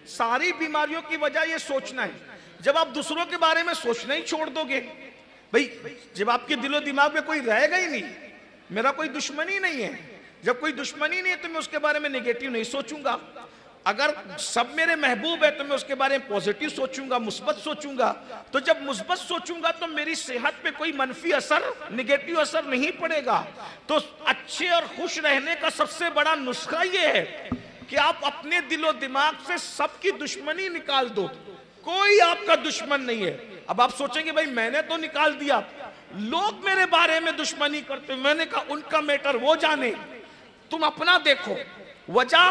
ساری بیماریوں کی وجہ یہ سوچنا ہے. جب آپ دوسروں کے بارے میں سوچنا ہی چھوڑ دو گے, بھئی جب آپ کے دل و دماغ میں کوئی رہے گا ہی نہیں, میرا کوئی دشمنی نہیں ہے, جب کوئی دشمنی نہیں ہے تو میں اس کے بارے میں نیگیٹو نہیں سوچوں گا. اگر سب میرے محبوب ہے تو میں اس کے بارے میں پوزیٹیو سوچوں گا, مثبت سوچوں گا. تو جب مثبت سوچوں گا تو میری صحت پہ کوئی منفی اثر, نیگیٹو اثر نہیں پڑے گا. تو اچھے اور خوش رہنے کا سب سے بڑا نسخہ یہ ہے کہ آپ اپنے دل و دماغ سے سب کی دشمنی نکال دو. کوئی آپ کا دشمن نہیں ہے. اب آپ سوچیں گے بھائی میں نے تو نکال دیا, لوگ میرے بارے میں دشمنی کرتے, میں نے کہا ان کا میٹر وہ جانے, تم اپنا دیکھو. وجہ,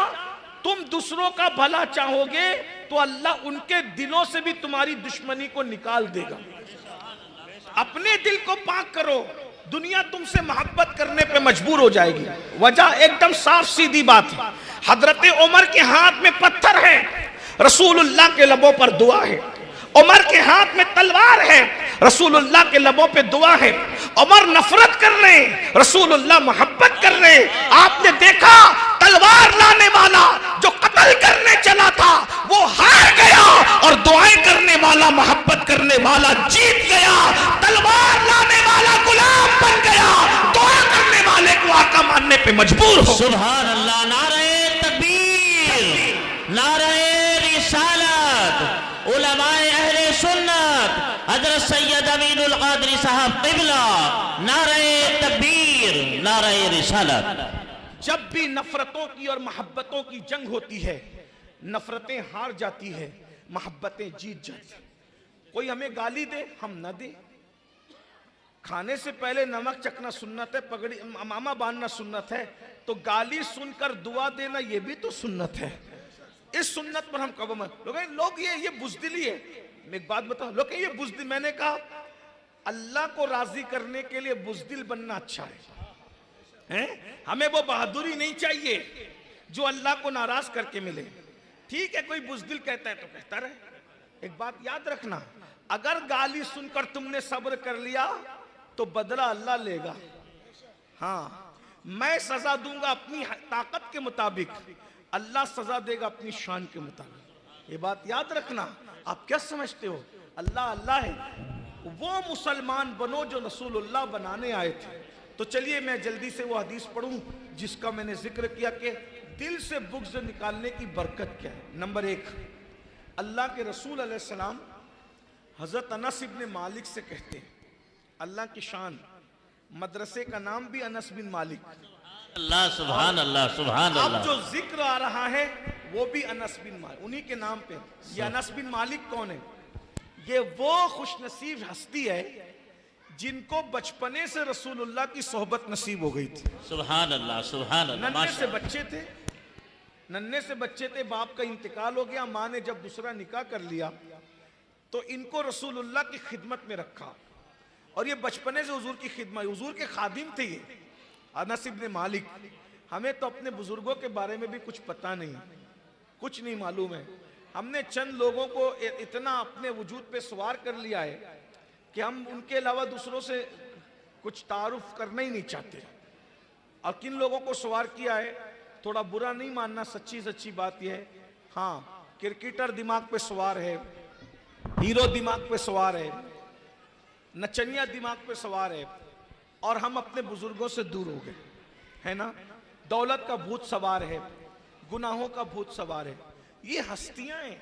تم دوسروں کا بھلا چاہو گے تو اللہ ان کے دلوں سے بھی تمہاری دشمنی کو نکال دے گا. اپنے دل کو پاک کرو, دنیا تم سے محبت کرنے پہ مجبور ہو جائے گی. وجہ ایک دم صاف سیدھی بات ہے. حضرت عمر کے ہاتھ میں پتھر ہے, رسول اللہ کے لبوں پر دعا ہے. عمر کے ہاتھ میں تلوار ہے, رسول اللہ کے لبوں پہ دعا ہے. عمر نفرت کر رہے ہیں, رسول اللہ محبت کر رہے ہیں. آپ نے دیکھا تلوار لانے والا جو قتل کرنے چلا تھا وہ ہار گیا, اور دعائیں کرنے والا, محبت کرنے والا جیت گیا. تلوار لانے والا غلام بن گیا, دعا کرنے والے کو آقا ماننے پہ مجبور ہو. سبحان اللہ. نعرہ تکبیر, نعرہ رسالت. علماء اہل سنت حضرت سید امین القادری صاحب قبلہ, نعرہ تکبیر, نعرہ رسالت. جب بھی نفرتوں کی اور محبتوں کی جنگ ہوتی ہے, نفرتیں ہار جاتی ہے, محبتیں جیت جاتی ہیں. کوئی ہمیں گالی دے ہم نہ دیں, کھانے سے پہلے نمک چکنا سنت ہے, پگڑی امامہ باندھنا سنت ہے, تو گالی سن کر دعا دینا یہ بھی تو سنت ہے. اس سنت پر ہم قبول لوگ یہ بزدلی ہے. میں ایک بات بتاؤں, لوگ یہ بزدل, میں نے کہا اللہ کو راضی کرنے کے لیے بزدل بننا اچھا ہے. ہمیں وہ بہادری نہیں چاہیے جو اللہ کو ناراض کر کے ملے. ٹھیک ہے, کوئی بزدل کہتا ہے تو کہتا رہے. ایک بات یاد رکھنا, اگر گالی سن کر تم نے صبر کر لیا تو بدلہ اللہ لے گا. ہاں, میں سزا دوں گا اپنی طاقت کے مطابق، اللہ سزا دے گا اپنی شان کے مطابق۔ یہ بات یاد رکھنا۔ آپ کیا سمجھتے ہو؟ اللہ اللہ ہے۔ وہ مسلمان بنو جو رسول اللہ بنانے آئے تھے۔ تو چلیے میں جلدی سے وہ حدیث پڑھوں جس کا میں نے ذکر کیا کہ دل سے بغض نکالنے کی برکت کیا ہے۔ نمبر 1، اللہ کے رسول علیہ السلام حضرت انس بن مالک سے کہتے ہیں، اللہ کی شان، مدرسے کا نام بھی انس بن مالک، اللہ سبحان اللہ سبحان اب اللہ۔ جو ذکر آ رہا ہے وہ بھی انس بن مالک، انہی کے نام پہ۔ یہ انس بن مالک کون ہے؟ یہ وہ خوش نصیب ہستی ہے جن کو بچپنے سے رسول اللہ کی صحبت نصیب ہو گئی تھی۔ سبحان اللہ سبحان اللہ، ننھے سے بچے تھے، باپ کا انتقال ہو گیا، ماں نے جب دوسرا نکاح کر لیا تو ان کو رسول اللہ کی خدمت میں رکھا، اور یہ بچپنے سے حضور کی خدمت، حضور کے خادم تھے یہ انس بن مالک۔ ہمیں تو اپنے بزرگوں کے بارے میں بھی کچھ پتہ نہیں، کچھ نہیں معلوم ہے۔ ہم نے چند لوگوں کو اتنا اپنے وجود پہ سوار کر لیا ہے کہ ہم ان کے علاوہ دوسروں سے کچھ تعارف کرنا ہی نہیں چاہتے۔ اور کن لوگوں کو سوار کیا ہے تھوڑا برا نہیں ماننا، سچی بات یہ ہے۔ ہاں، کرکٹر دماغ پہ سوار ہے، ہیرو دماغ پہ سوار ہے، نچنیا دماغ پہ سوار ہے، اور ہم اپنے بزرگوں سے دور ہو گئے، ہے نا؟ دولت کا بھوت سوار ہے، گناہوں کا بھوت سوار ہے۔ یہ ہستیاں ہیں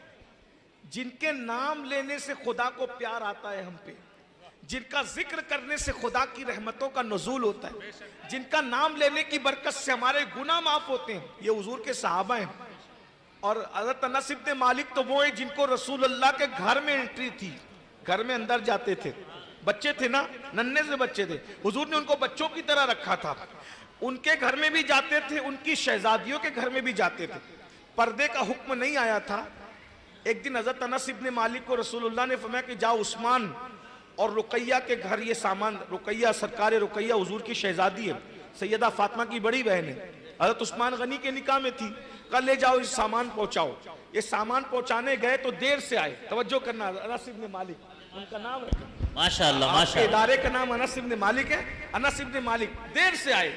جن کے نام لینے سے خدا کو پیار آتا ہے ہم پہ، جن کا ذکر کرنے سے خدا کی رحمتوں کا نزول ہوتا ہے، جن کا نام لینے کی برکت سے ہمارے گناہ معاف ہوتے ہیں۔ یہ حضور کے صحابہ ہیں۔ اور حضرت انس بن مالک تو وہ ہیں جن کو رسول اللہ کے گھر میں انٹری تھی، گھر میں اندر جاتے تھے، بچے تھے نا، ننھے سے بچے تھے، حضور نے ان کو بچوں کی طرح رکھا تھا۔ ان کے گھر میں بھی جاتے تھے، ان کی شہزادیوں کے گھر میں بھی جاتے تھے۔ پردے کا حکم نہیں آیا تھا۔ ایک دن حضرت انس بن مالک کو رسول اللہ نے فرمایا کہ جاؤ عثمان اور رقیہ کے گھر یہ سامان، رقیہ سرکار رقیہ حضور کی شہزادی ہے، سیدہ فاطمہ کی بڑی بہن ہے، حضرت عثمان غنی کے نکاح میں تھی، کل لے جاؤ اس سامان پہنچاؤ۔ یہ سامان پہنچانے گئے تو دیر سے آئے، توجہ کرنا، انس بن مالک ان کا نام رکھا، ماشاءاللہ آپ کے ماشاءاللہ۔ ادارے کا نام انس بن مالک ہے، انس بن مالک دیر سے آئے۔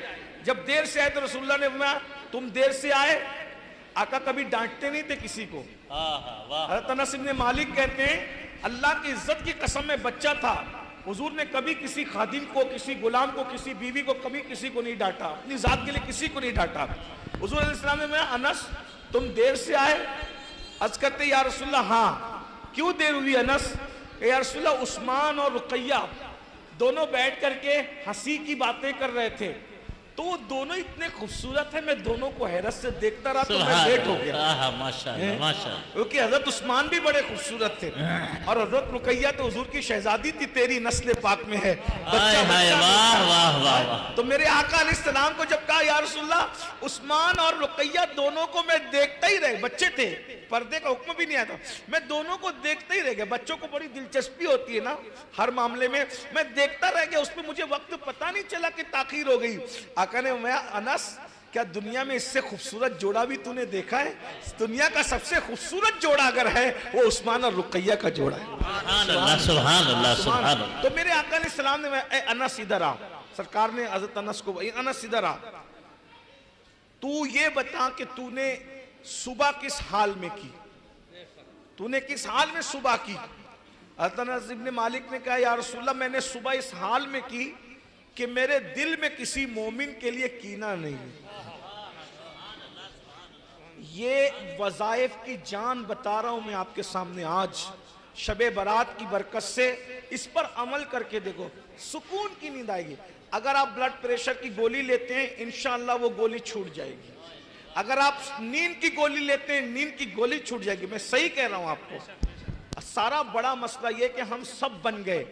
جب دیر سے آئے تو رسول اللہ نے فرمایا تم دیر سے آئے۔ آقا کبھی ڈانٹتے نہیں تھے کسی کو۔ حضرت انس بن مالک کہتے ہیں اللہ کی عزت کی قسم میں بچہ تھا، حضور نے کبھی کسی خادم کو، کسی غلام کو، کسی بیوی کو، کبھی کسی کو نہیں ڈانٹا، اپنی ذات کے لیے کسی کو نہیں ڈانٹا۔ حضور علیہ السلام نے فرمایا انس تم دیر سے آئے؟ عرض کرتے یا رسول اللہ ہاں۔ کیوں دیر ہوئی انس؟ کہ یا رسول اللہ عثمان اور رقیہ دونوں بیٹھ کر کے ہنسی کی باتیں کر رہے تھے، تو وہ دونوں اتنے خوبصورت ہیں، میں دونوں کو حیرت سے دیکھتا رہا تو میں لیٹ ہو گیا، ماشاءاللہ ماشاءاللہ۔ کیونکہ حضرت عثمان بھی بڑے خوبصورت تھے، اور حضرت رقیہ تو حضور کی شہزادی تھی، تیری نسل پاک میں ہے بچہ واہ واہ واہ۔ تو میرے آقا علیہ السلام کو جب کہا یا رسول اللہ عثمان اور رقیہ دونوں کو میں دیکھتا ہی رہ، بچے تھے، پردے کا حکم بھی نہیں آیا تھا، میں دونوں کو دیکھتا ہی رہ گیا۔ بچوں کو بڑی دلچسپی ہوتی ہے نا ہر معاملے میں، میں دیکھتا رہ گیا، اس میں مجھے وقت پتہ نہیں چلا کہ تاخیر ہو گئی۔ آقا نے فرمایا انس کیا دنیا میں اس سے خوبصورت جوڑا بھی تو نے دیکھا ہے؟ دنیا کا سب سے خوبصورت جوڑا اگر ہے وہ عثمان اور رقیہ کا جوڑا ہے۔ سبحان اللہ سبحان اللہ سبحان اللہ۔ تو میرے آقا علیہ السلام نے اے انس ادھر آ، سرکار نے حضرت انس کو انس ادھر آ، تو یہ بتا کہ تو نے صبح کس حال میں کی، تو نے کس حال میں صبح کی؟ حضرت انس بن مالک نے کہا یا رسول اللہ میں نے صبح اس حال میں کی کہ میرے دل میں کسی مومن کے لیے کینہ نہیں ہے۔ یہ وظائف کی جان بتا رہا ہوں میں آپ کے سامنے آج، شب برات کی برکت سے اس پر عمل کر کے دیکھو، سکون کی نیند آئے گی۔ اگر آپ بلڈ پریشر کی گولی لیتے ہیں انشاءاللہ وہ گولی چھوٹ جائے گی، اگر آپ نیند کی گولی لیتے ہیں نیند کی گولی چھوٹ جائے گی۔ میں صحیح کہہ رہا ہوں آپ کو۔ سارا بڑا مسئلہ یہ کہ ہم سب بن گئے،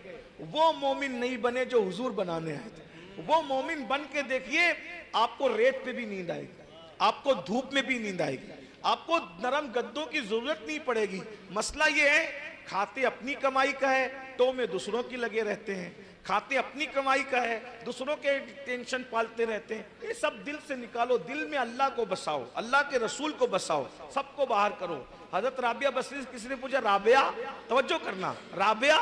وہ مومن نہیں بنے جو حضور بنانے آئے تھے۔ وہ مومن بن کے دیکھیے، آپ کو ریت پہ بھی نیند آئے گی، آپ کو دھوپ میں بھی نیند آئے گی، آپ کو نرم گدوں کی ضرورت نہیں پڑے گی۔ مسئلہ یہ ہے کھاتے اپنی کمائی کا ہے تو میں دوسروں کی لگے رہتے ہیں، کھاتے اپنی کمائی کا ہے دوسروں کے ٹینشن پالتے رہتے ہیں۔ یہ سب دل سے نکالو، دل میں اللہ کو بساؤ، اللہ کے رسول کو بساؤ، سب کو باہر کرو۔ حضرت رابعہ بصری کسی نے پوچھا رابعہ، توجہ کرنا، رابعہ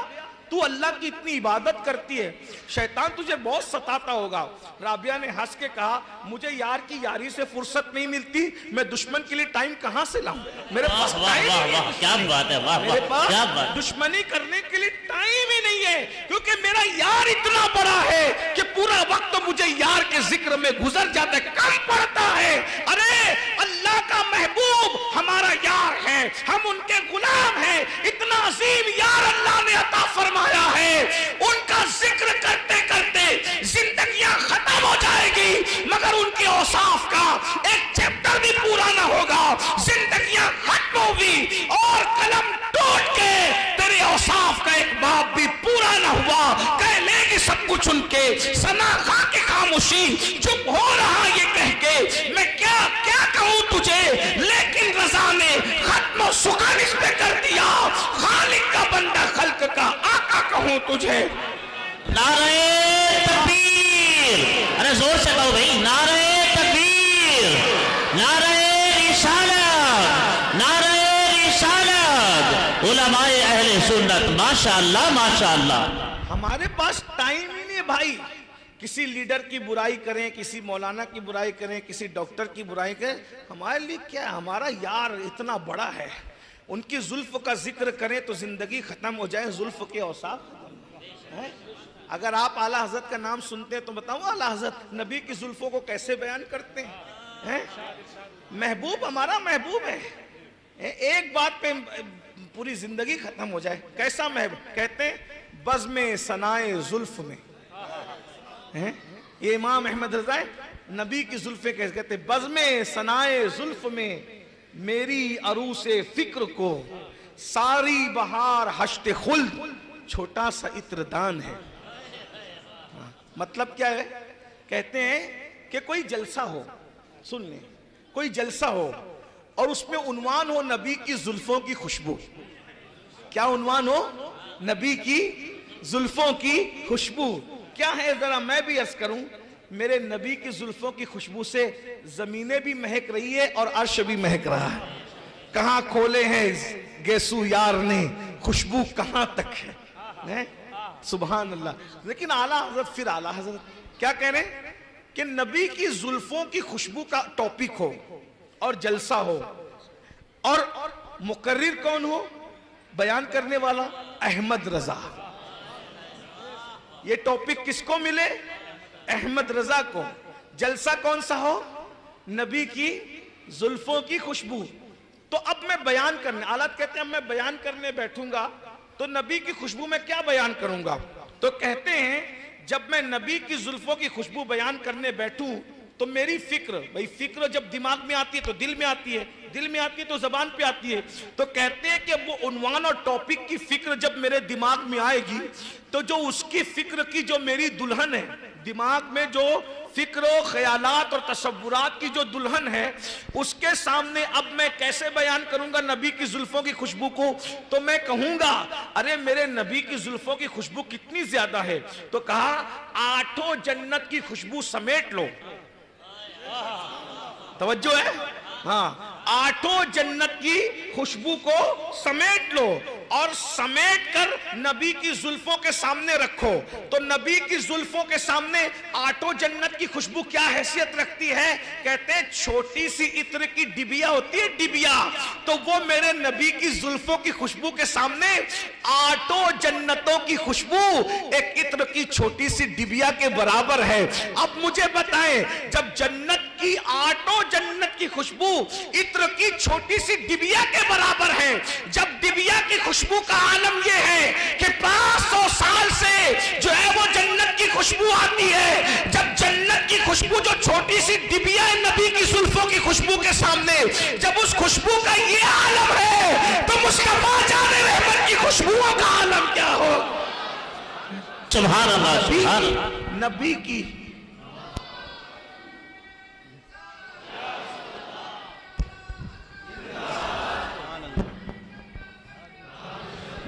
تو اللہ کی اتنی عبادت کرتی ہے, شیطان تجھے بہت ستاتا ہوگا. رابعہ نے ہنس کے کہا مجھے یار کی یاری سے فرصت نہیں ملتی, میں دشمن کے لیے ٹائم کہاں سے لاؤں, میرے پاس ٹائم ہی نہیں, کیا بات ہے, واہ میرے واہ کیا بات. پاس دشمنی کرنے کے لیے ٹائم ہی نہیں ہے, کیونکہ میرا یار اتنا بڑا ہے کہ پورا وقت مجھے یار کے ذکر میں گزر جاتا ہے, کم پڑتا ہے. ارے اللہ کا محبوب ہمارا یار ہے, ہم ان کے غلام ہیں, اتنا عظیم یار اللہ نے عطا فرمایا ہے, ان کا ذکر کرتے کرتے زندگیاں ختم ہو جائے گی مگر ان کے اوصاف کا ایک چیپٹر بھی پورا نہ ہوگا, زندگیاں ختم ہوگی اور قلم ٹوٹ کے تیرے اوصاف کا ایک باب بھی پورا نہ ہوا, کہہ لے گی سب کچھ ان کے. ثنا خاں کی خاموشی چپ ہو رہا یہ کہہ کے میں کیا کیا کہوں تجھے, لیکن رضا نے ختم و سکون اس پہ کر دیا, خالق کا بندہ خلق کا آقا کہوں تجھے. نعرہ تکبیر, ارے زور سے کہو بھائی, نعرہ تکبیر, نعرہ رسالت, نعرہ رسالت, علماء اہل سنت, ماشاءاللہ ماشاءاللہ. ہمارے پاس ٹائم ہی نہیں بھائی, کسی لیڈر کی برائی کریں, کسی مولانا کی برائی کریں, کسی ڈاکٹر کی برائی کریں, ہمارے لیے کیا, ہمارا یار اتنا بڑا ہے, ان کی زلف کا ذکر کریں تو زندگی ختم ہو جائے, زلف کے اوصاف ختم ہیں. اگر آپ اعلیٰ حضرت کا نام سنتے ہیں تو بتاؤں اعلیٰ حضرت نبی کی زلفوں کو کیسے بیان کرتے ہیں. محبوب ہمارا محبوب ہے, ایک بات پہ پوری زندگی ختم ہو جائے. کیسا محبوب, کہتے ہیں بزم ثنائے زلف میں, یہ امام احمد رضا ہے, نبی کی زلفیں کیسے کہتے ہیں, بزم ثنائے زلف میں میری عروس فکر کو ساری بہار حشت خلد چھوٹا سا عطر دان ہے. مطلب کیا ہے, کہتے ہیں کہ کوئی جلسہ ہو, سن لیں, کوئی جلسہ ہو اور اس میں عنوان ہو نبی کی زلفوں کی خوشبو. کیا عنوان ہو, نبی کی زلفوں کی خوشبو. کیا ہے ذرا میں بھی عرض کروں, میرے نبی کی زلفوں کی خوشبو سے زمینیں بھی مہک رہی ہے اور عرش بھی مہک رہا ہے. کہاں کھولے ہیں گیسو یار نے, خوشبو کہاں تک ہے, سبحان اللہ. لیکن اعلیٰ حضرت, پھر اعلیٰ حضرت کیا کہہ رہے ہیں کہ نبی کی زلفوں کی خوشبو کا ٹاپک ہو اور جلسہ ہو, اور مقرر کون ہو, بیان کرنے والا احمد رضا. یہ ٹاپک کس کو ملے, احمد رضا کو. جلسہ کون سا ہو, نبی کی زلفوں کی خوشبو. تو اب میں بیان کرنے, آلات کہتے ہیں اب میں بیان کرنے بیٹھوں گا تو نبی کی خوشبو میں کیا بیان کروں گا, تو کہتے ہیں جب میں نبی کی زلفوں کی خوشبو بیان کرنے بیٹھوں تو میری فکر, بھئی فکر جب دماغ میں آتی ہے تو دل میں آتی ہے, دل میں آتی ہے تو زبان پہ آتی ہے. تو کہتے ہیں کہ وہ عنوان اور ٹاپک کی فکر جب میرے دماغ میں آئے گی تو جو اس کی فکر کی جو میری دلہن ہے, دماغ میں جو فکر و خیالات اور تصورات کی جو دلہن ہے, اس کے سامنے اب میں کیسے بیان کروں گا نبی کی زلفوں کی خوشبو کو. تو میں کہوں گا ارے میرے نبی کی زلفوں کی خوشبو کتنی زیادہ ہے, تو کہا 8 جنت کی خوشبو سمیٹ لو. توجہ ہے, ہاں, 8 جنت کی خوشبو کو سمیٹ لو اور سمیٹ کر نبی کی زلفوں کے سامنے رکھو. تو نبی کی زلفوں کے سامنے 8 جنت کی خوشبو کیا حیثیت رکھتی ہے, کہتے ہیں چھوٹی سی عطر کی ڈبیا ہوتی ہے, ڈبیا, تو وہ میرے نبی کی زلفوں کی خوشبو کے سامنے 8 جنتوں کی خوشبو ایک عطر کی چھوٹی سی ڈبیا کے برابر ہے. اب مجھے بتائیں, جب جنت کی 8 جنت کی خوشبو عطر کی چھوٹی سی ڈبیا کے برابر ہے, جب ڈبیا کی خوشبو کا عالم یہ ہے کہ 500 سال سے جو ہے وہ جنت کی خوشبو آتی ہے, جب جنت کی خوشبو جو چھوٹی سی ڈبیا ہے نبی کی زلفوں کی خوشبو کے سامنے, جب اس خوشبو کا یہ عالم ہے تو مصطفیٰ جان رحمت کی خوشبوؤں کا عالم کیا ہو. سبحان اللہ, سبحان اللہ. نبی کی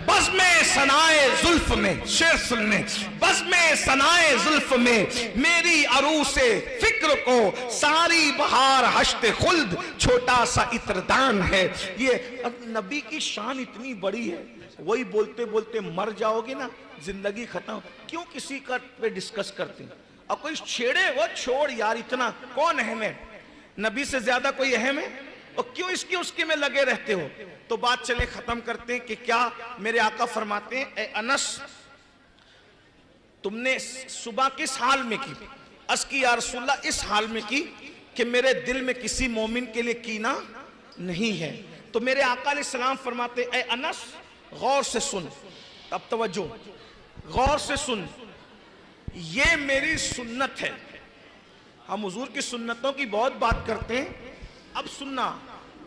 بزم ثنائے زلف میں, شعر سننے, بزم ثنائے زلف میں میری عروس فکر کو ساری بہار حشت خلد چھوٹا سا عطردان ہے. یہ نبی کی شان اتنی بڑی ہے, وہی بولتے بولتے مر جاؤ گے نا، زندگی ختم. کیوں کسی کا پہ ڈسکس کرتے ہیں؟ اور کوئی چھیڑے وہ چھوڑ یار، اتنا کون اہم ہے؟ نبی سے زیادہ کوئی اہم ہے؟ اور کیوں اس کے میں لگے رہتے ہو؟ تو بات چلے ختم کرتے ہیں کہ کیا میرے آقا فرماتے ہیں اے انس تم نے صبح کس حال میں کی؟ اس کی یا رسول اللہ اس حال میں کی کہ میرے دل میں کسی مومن کے لیے کینہ نہیں ہے. تو میرے آقا علیہ السلام فرماتے اے انس غور سے سن، اب توجہ، غور سے سن، یہ میری سنت ہے. ہم حضور کی سنتوں کی بہت بات کرتے ہیں، اب سننا.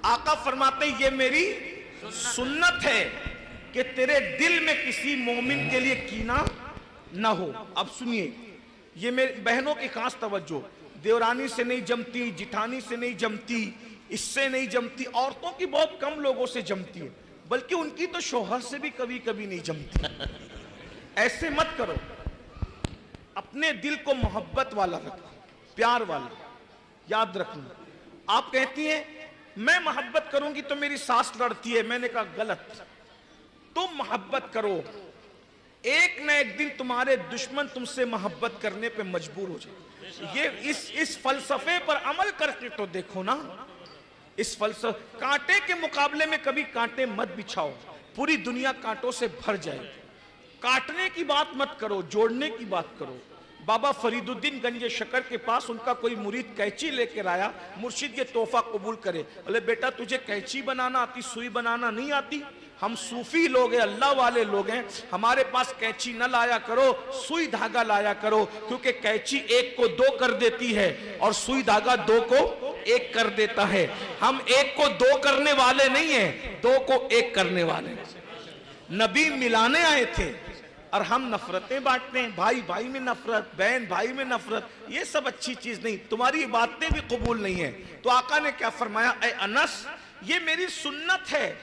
آقا فرماتے ہیں یہ میری سنت ہے کہ تیرے دل میں کسی مومن کے لیے کینہ نہ ہو. اب سنیے، یہ میری بہنوں کی خاص توجہ، دیورانی سے نہیں جمتی، جٹھانی سے نہیں جمتی، اس سے نہیں جمتی، عورتوں کی بہت کم لوگوں سے جمتی ہے، بلکہ ان کی تو شوہر سے بھی کبھی کبھی نہیں جمتی. ایسے مت کرو، اپنے دل کو محبت والا رکھو، پیار والا. یاد رکھنا، آپ کہتی ہیں میں محبت کروں گی تو میری سانس لڑتی ہے. میں نے کہا غلط، تم محبت کرو، ایک نہ ایک دن تمہارے دشمن تم سے محبت کرنے پہ مجبور ہو جائے. یہ اس فلسفے پر عمل کر کے تو دیکھو نا. اس فلسفے، کانٹے کے مقابلے میں کبھی کانٹے مت بچھاؤ، پوری دنیا کانٹوں سے بھر جائے. کاٹنے کی بات مت کرو، جوڑنے کی بات کرو. بابا فرید الدین گنج شکر کے پاس ان کا کوئی مرید قینچی لے کر آیا، مرشد یہ تحفہ قبول کرے. بولے بیٹا تجھے قینچی بنانا آتی، سوئی بنانا نہیں آتی؟ ہم صوفی لوگ ہیں، اللہ والے لوگ ہیں، ہمارے پاس قینچی نہ لایا کرو، سوئی دھاگا لایا کرو، کیونکہ قینچی ایک کو دو کر دیتی ہے اور سوئی دھاگا دو کو ایک کر دیتا ہے. ہم ایک کو دو کرنے والے نہیں ہیں، دو کو ایک کرنے والے. نبی ملانے آئے تھے اور ہم نفرتیں بانٹتے ہیں، بھائی بھائی میں نفرت، بہن بھائی میں نفرت. یہ سب اچھی چیز نہیں، تمہاری باتیں بھی قبول نہیں ہیں. تو آقا نے کیا فرمایا اے انس یہ میری سنت ہے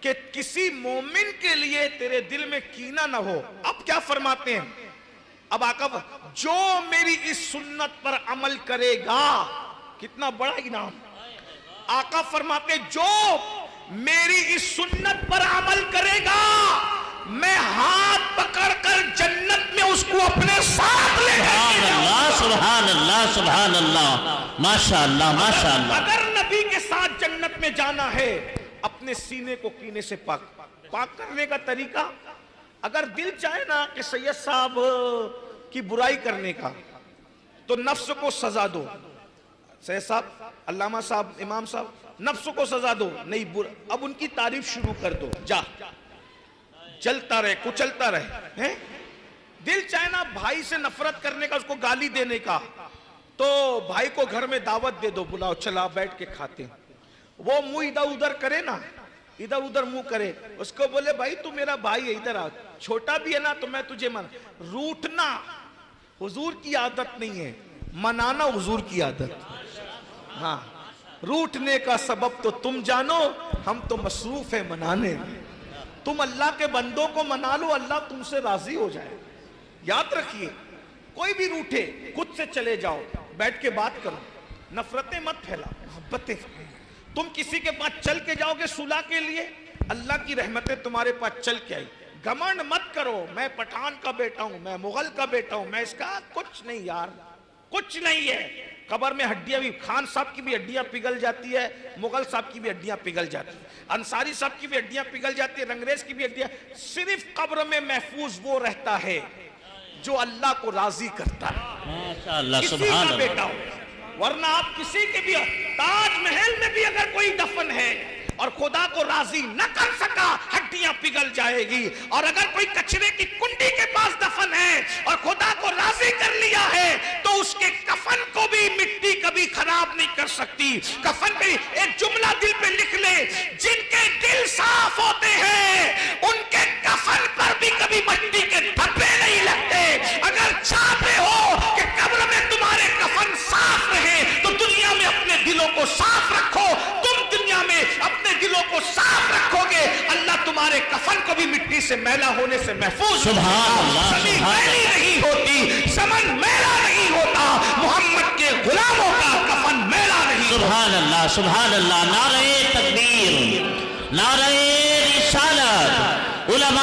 کہ کسی مومن کے لیے تیرے دل میں کینہ نہ ہو. اب کیا فرماتے ہیں؟ اب آقا جو میری اس سنت پر عمل کرے گا، کتنا بڑا انعام. آقا فرماتے جو میری اس سنت پر عمل کرے گا میں ہاتھ پکڑ کر جنت میں اس کو اپنے ساتھ لے جاؤں گا. سبحان اللہ سبحان اللہ، ماشاءاللہ ماشاءاللہ. اگر نبی کے ساتھ جنت میں جانا ہے، اپنے سینے کو کینے سے پاک کرنے کا طریقہ، اگر دل چاہے نا کہ سید صاحب کی برائی کرنے کا تو نفس کو سزا دو. سید صاحب، علامہ صاحب، امام صاحب، نفس کو سزا دو. نہیں، اب ان کی تعریف شروع کر دو. جا چلتا رہے، کچلتا رہے. دل چاہے نا بھائی سے نفرت کرنے کا، اس کو گالی دینے کا، تو بھائی کو گھر میں دعوت دے دو، بلاؤ، چلا بیٹھ کے کھاتے ہیں. وہ منہ ادھر ادھر کرے نا، ادھر ادھر منہ کرے، اس کو بولے بھائی تو میرا بھائی ہے، ادھر آ، چھوٹا بھی ہے نا تو میں تجھے روٹنا حضور کی عادت نہیں ہے، منانا حضور کی عادت. ہاں، روٹنے کا سبب تو تم جانو، ہم تو مصروف ہیں منانے. تم اللہ کے بندوں کو منا لو، اللہ تم سے راضی ہو جائے. یاد رکھیے، کوئی بھی روٹے خود سے چلے جاؤ، بیٹھ کے بات کرو، نفرتیں مت پھیلاؤ، محبتیں. تم کسی کے پاس چل کے جاؤ گے صلح کے لیے، اللہ کی رحمتیں تمہارے پاس چل کے آئی. گھمنڈ مت کرو، میں پٹھان کا بیٹا ہوں، میں مغل کا بیٹا ہوں، میں اس کا کچھ نہیں. یار کچھ نہیں ہے. قبر میں ہڈیاں بھی، خان صاحب کی بھی ہڈیاں پگھل جاتی ہے، مغل صاحب کی بھی ہڈیاں پگھل جاتی ہیں، انصاری صاحب کی بھی ہڈیاں پگھل جاتی ہے، رنگریز کی بھی ہڈیاں. صرف قبر میں محفوظ وہ رہتا ہے جو اللہ کو راضی کرتا ہے. ماشاءاللہ کسی سبحان کا اللہ. بیٹا ہو، ورنہ آپ کسی کے بھی تاج محل میں بھی اگر کوئی دفن ہے اور خدا کو راضی نہ کر سکا، ہڈیاں پگھل جائے گی. اور اگر کوئی کچرے کی کنڈی کے پاس دفن ہے اور خدا کو راضی کر لیا ہے تو اس کے کفن کو بھی مٹی کبھی خراب نہیں کر سکتی. کفن پہ ایک جملہ دل پہ لکھ لے، جن کے دل صاف ہوتے ہیں ان کے کفن پر بھی کبھی مٹی کے دھبے نہیں لگتے. اگر چاہتے ہو کہ قبر میں تمہارے کفن صاف رہے تو دنیا میں اپنے دلوں کو صاف رکھو. تم دنیا میں اپنے دلوں کو صاف رکھو گے، اللہ تمہارے کفن کو بھی مٹی سے میلا ہونے سے محفوظ. سبحان اللہ زمین میلی نہیں ہوتی، سمن میلا نہیں ہوتا، محمد کے غلاموں کا کفن میلا نہیں ہوتا. سبحان اللہ سبحان اللہ. نعرہ تکبیر، نعرہ رسالت. علماء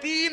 3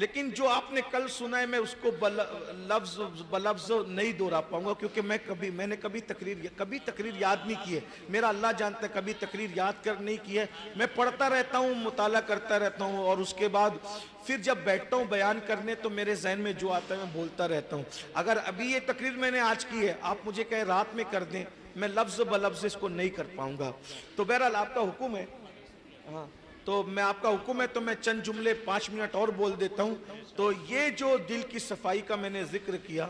لیکن جو آپ نے کل سنا ہے میں اس کو لفظ بلفظ نہیں دہرا پاؤں گا، کیونکہ میں نے کبھی تقریر یاد نہیں کی ہے، میرا اللہ جانتا ہے کبھی تقریر یاد نہیں کی ہے، میں پڑھتا رہتا ہوں، مطالعہ کرتا رہتا ہوں، اور اس کے بعد پھر جب بیٹھتا ہوں بیان کرنے تو میرے ذہن میں جو آتا ہے میں بولتا رہتا ہوں۔ اگر ابھی یہ تقریر میں نے آج کی ہے، آپ مجھے کہیں رات میں کر دیں، میں لفظ بلفظ اس کو نہیں کر پاؤں گا۔ تو بہرحال آپ کا حکم ہے، ہاں تو میں آپ کا حکم ہے تو میں چند جملے 5 منٹ اور بول دیتا ہوں۔ تو یہ جو دل کی صفائی کا میں نے ذکر کیا،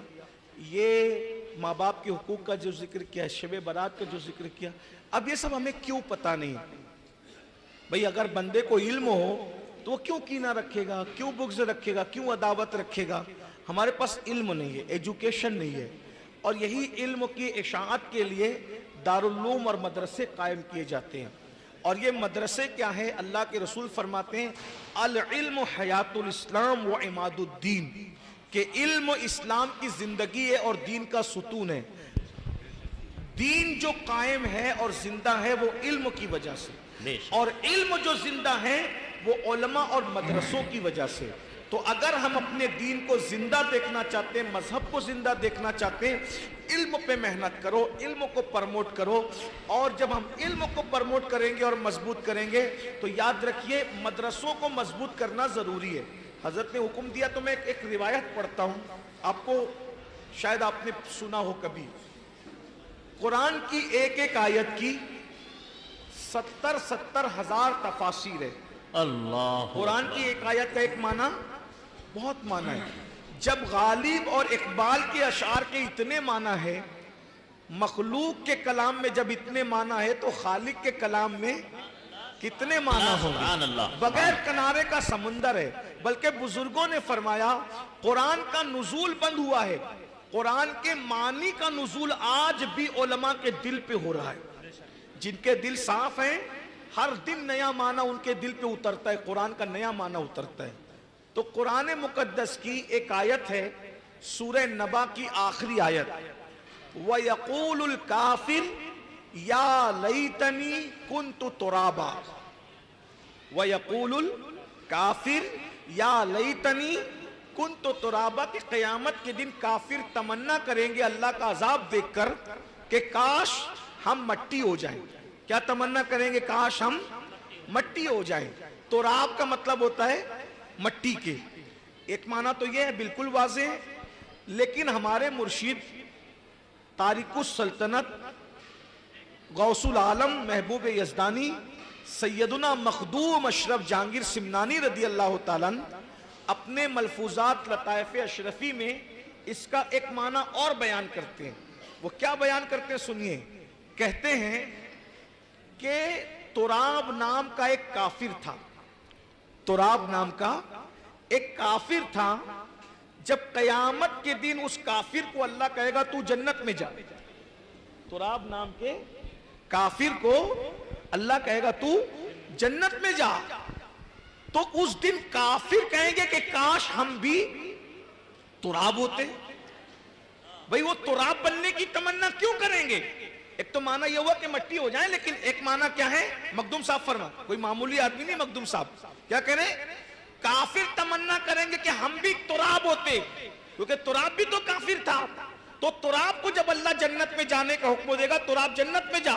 یہ ماں باپ کے حقوق کا جو ذکر کیا، شب برات کا جو ذکر کیا، اب یہ سب ہمیں کیوں پتہ نہیں؟ بھئی اگر بندے کو علم ہو تو وہ کیوں کینہ رکھے گا، کیوں بغض رکھے گا، کیوں عداوت رکھے گا؟ ہمارے پاس علم نہیں ہے، ایجوکیشن نہیں ہے، اور یہی علم کی اشاعت کے لیے دارالعلوم اور مدرسے قائم کیے جاتے ہیں۔ اور یہ مدرسے کیا ہیں؟ اللہ کے رسول فرماتے ہیں العلم حیات الاسلام و عماد الدین، کہ علم اسلام کی زندگی ہے اور دین کا ستون ہے۔ دین جو قائم ہے اور زندہ ہے وہ علم کی وجہ سے، اور علم جو زندہ ہے وہ علماء اور مدرسوں کی وجہ سے۔ تو اگر ہم اپنے دین کو زندہ دیکھنا چاہتے ہیں، مذہب کو زندہ دیکھنا چاہتے ہیں، علم پہ محنت کرو، علم کو پرموٹ کرو، اور جب ہم علم کو پرموٹ کریں گے اور مضبوط کریں گے تو یاد رکھیے مدرسوں کو مضبوط کرنا ضروری ہے۔ حضرت نے حکم دیا تو میں ایک روایت پڑھتا ہوں، آپ کو شاید آپ نے سنا ہو کبھی۔ قرآن کی ایک ایک آیت کی 70 ہزار تفاسیر ہے۔ اللہ قرآن کی ایک آیت کا ایک معنی بہت معنی ہے۔ جب غالب اور اقبال کے اشعار کے اتنے معنی ہے، مخلوق کے کلام میں جب اتنے معنی ہے تو خالق کے کلام میں کتنے معنی ہوں گے؟ بغیر کنارے کا سمندر ہے۔ بلکہ بزرگوں نے فرمایا قرآن کا نزول بند ہوا ہے، قرآن کے معنی کا نزول آج بھی علماء کے دل پہ ہو رہا ہے۔ جن کے دل صاف ہیں ہر دن نیا معنی ان کے دل پہ اترتا ہے، قرآن کا نیا معنی اترتا ہے۔ تو قرآن مقدس کی ایک آیت ہے سورہ نبا کی آخری آیت، وَيَقُولُ الْكَافِرُ يَا لَيْتَنِي كُنْتُ تُرَابًا، وَيَقُولُ الْكَافِرُ يَا لَيْتَنِي كُنْتُ تُرَابًا، کہ قیامت کے دن کافر تمنا کریں گے اللہ کا عذاب دیکھ کر کہ کاش ہم مٹی ہو جائیں۔ کیا تمنا کریں گے؟ کاش ہم مٹی ہو جائیں۔ تراب کا مطلب ہوتا ہے مٹی کے۔ ایک معنی تو یہ ہے بالکل واضح ہے، لیکن ہمارے مرشد تارک السلطنت غوث العالم محبوب یزدانی سیدنا مخدوم اشرف جہانگیر سمنانی رضی اللہ تعالیٰ اپنے ملفوظات لطائف اشرفی میں اس کا ایک معنی اور بیان کرتے ہیں۔ وہ کیا بیان کرتے ہیں سنیے۔ کہتے ہیں کہ تراب نام کا ایک کافر تھا، تراب نام کا ایک کافر تھا، جب قیامت کے دن اس کافر کو اللہ کہے گا تو جنت میں جا، تراب نام کے کافر کو اللہ کہے گا تو جنت میں جا، تو اس دن کافر کہیں گے کہ کاش ہم بھی تراب ہوتے۔ بھئی وہ تراب بننے کی تمنا کیوں کریں گے؟ ایک تو معنی یہ ہوا کہ مٹی ہو جائیں، لیکن ایک معنی کیا ہے؟ مخدوم صاحب فرما، کوئی معمولی آدمی نہیں مخدوم صاحب، کیا کہہ رہے ہیں؟ کافر تمنا کریں گے کہ ہم بھی تراب ہوتے، کیونکہ تراب بھی تو کافر تھا۔ تو تراب کو جب اللہ جنت میں جانے کا حکم دے گا، تراب جنت میں جا،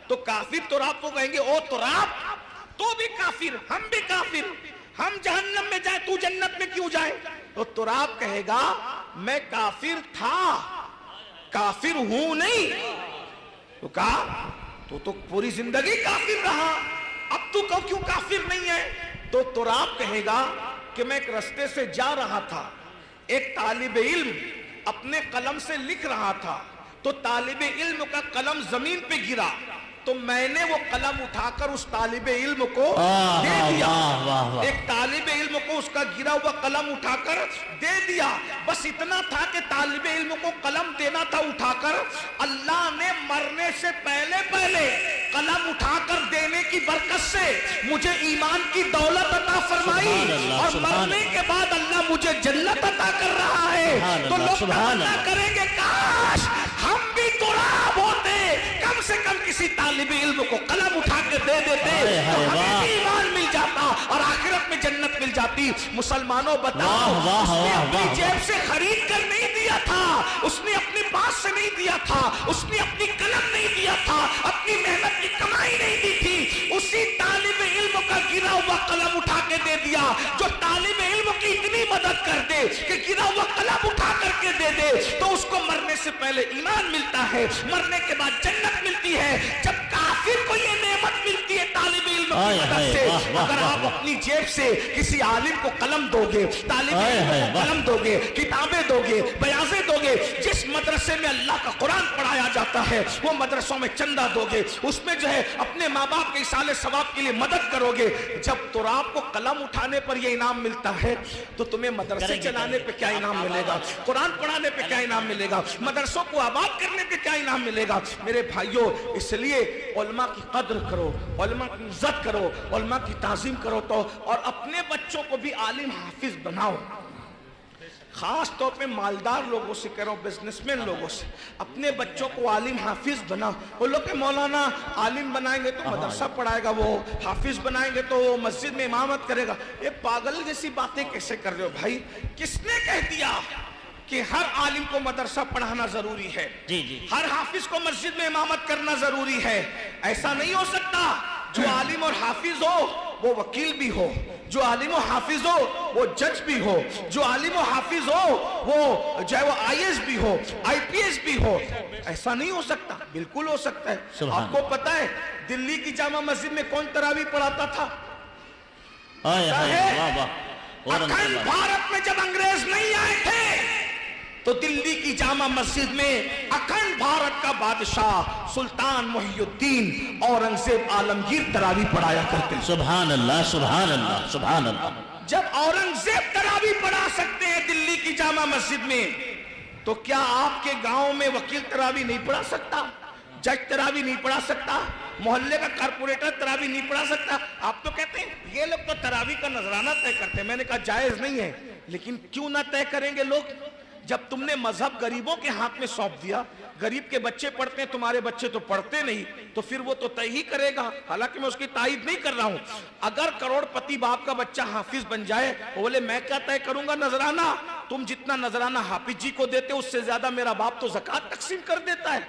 تو کافر تراب کو کہیں گے او تراب تو بھی کافر، ہم بھی کافر، ہم جہنم میں جائیں تو جنت میں کیوں جائے؟ تو تراب کہے گا میں کافر تھا، کافر ہوں نہیں۔ تو کہا تو پوری زندگی کافر رہا، اب تو کیوں کافر نہیں ہے؟ تو تراب کہے گا کہ میں ایک رستے سے جا رہا تھا، ایک طالب علم اپنے قلم سے لکھ رہا تھا، تو طالب علم کا قلم زمین پہ گرا، تو میں نے وہ قلم اٹھا کر اس طالب علم کو دے دیا۔ ایک طالب علم کو اس کا گرا ہوا قلم اٹھا کر دے دیا، بس اتنا تھا کہ طالب علم کو قلم دینا تھا اٹھا کر، اللہ نے مرنے سے پہلے قلم اٹھا کر دینے کی برکت سے مجھے ایمان کی دولت عطا فرمائی، اور مرنے کے بعد اللہ مجھے جنت عطا کر رہا ہے۔ تو لوگ تمنا کریں گے کاش ہم بھی تراب ہوتے، کم سے کم کسی طالب علم کو قلم اٹھا کے دے دیتے تو ہمیں بھی ایمان مل جاتا، اور آخرت میں جنت مل جاتی۔ مسلمانوں بتاؤ، واہ، اس نے واہ، اپنی واہ، جیب سے خرید کر نہیں دیا تھا، اس نے اپنے پاس سے نہیں دیا تھا، اس نے اپنی قلم نہیں دیا تھا، اپنی محنت کی کمائی نہیں دی تھی، اسی طالب علم کا گرا ہوا قلم اٹھا کے دے دیا۔ جو طالب علم کی اتنی مدد کر دے کہ گرا ہوا قلم اٹھا کر کے دے دے تو اس کو مرنے سے پہلے ایمان ملتا ہے، مرنے کے بعد جنت ملتی ہے۔ جب کافر کو یہ نعمت ملتی ہے طالب علم کی مدد سے، اگر آپ اپنی جیب سے کسی عالم کو قلم دو گے، طالب علم کو قلم دو گے، کتابیں دو گے، بیاضیں دو گے، جس مدرسے میں اللہ کا قرآن پڑھایا جاتا ہے وہ مدرسوں میں چندہ دو گے، اس میں جو ہے اپنے ماں باپ کے ایصال ثواب کے لیے مدد کرو گے، جب تو آپ کو قلم اٹھانے پر یہ انعام ملتا ہے تو تمہیں مدرسے چلانے پہ کیا انعام ملے گا، قرآن پڑھانے پہ کیا انعام ملے گا، مدرسوں کو آباد کرنے پہ کیا انعام ملے گا۔ میرے بھائیوں، اس لیے علماء کی قدر کرو، علماء کی عزت کرو، علماء کی تعظیم کرو تو، اور اپنے بچوں کو بھی عالم حافظ بناؤ۔ خاص طور پہ مالدار لوگوں سے کہہ رہا ہوں، بزنس مین لوگوں سے، اپنے بچوں کو عالم حافظ بناؤ۔ وہ لوگ کہ مولانا عالم بنائیں گے تو مدرسہ پڑھائے گا، وہ حافظ بنائیں گے تو وہ مسجد میں امامت کرے گا۔ یہ پاگل جیسی باتیں کیسے کر رہے ہو بھائی؟ کس نے کہہ دیا کہ ہر عالم کو مدرسہ پڑھانا ضروری ہے، ہر حافظ کو مسجد میں امامت کرنا ضروری ہے؟ ایسا نہیں ہو سکتا۔ جو عالم اور حافظ ہو وہ وکیل بھی ہو، جو عالم و حافظ ہو وہ جج بھی ہو، جو عالم و حافظ ہو وہ جو ہے وہ آئی ایس بھی ہو، آئی پی ایس بھی ہو۔ ایسا نہیں ہو سکتا؟ بالکل ہو سکتا ہے۔ آپ کو پتا ہے دلی کی جامع مسجد میں کون تراویح پڑھاتا تھا؟ اکھنڈ بھارت میں جب انگریز نہیں آئے تھے تو دلی کی جامع مسجد میں اکھنڈ بھارت کا بادشاہ سلطان محی الدین اورنگزیب عالمگیر تراویح پڑھایا کرتے ہیں۔ سبحان اللہ، سبحان اللہ، سبحان اللہ۔ جب اورنگزیب تراویح پڑھا سکتے ہیں دلی کی جامع مسجد میں تو کیا آپ کے گاؤں میں وکیل تراویح نہیں پڑھا سکتا؟ جج تراویح نہیں پڑھا سکتا؟ محلے کا کارپوریٹر تراویح نہیں پڑھا سکتا؟ آپ تو کہتے ہیں یہ لوگ تو تراویح کا نذرانہ طے کرتے ہیں۔ میں نے کہا جائز نہیں ہے، لیکن کیوں نہ طے کریں گے لوگ؟ جب تم نے مذہب غریبوں کے ہاتھ میں سونپ دیا، غریب کے بچے پڑھتے ہیں، تمہارے بچے تو پڑھتے نہیں، تو پھر وہ تو طے ہی کرے گا۔ حالانکہ میں اس کی تائید نہیں کر رہا ہوں۔ اگر کروڑ پتی باپ کا بچہ حافظ بن جائے، وہ بولے میں کیا طے کروں گا نذرانہ؟ تم جتنا نذرانہ حافظ جی کو دیتے اس سے زیادہ میرا باپ تو زکوٰۃ تقسیم کر دیتا ہے۔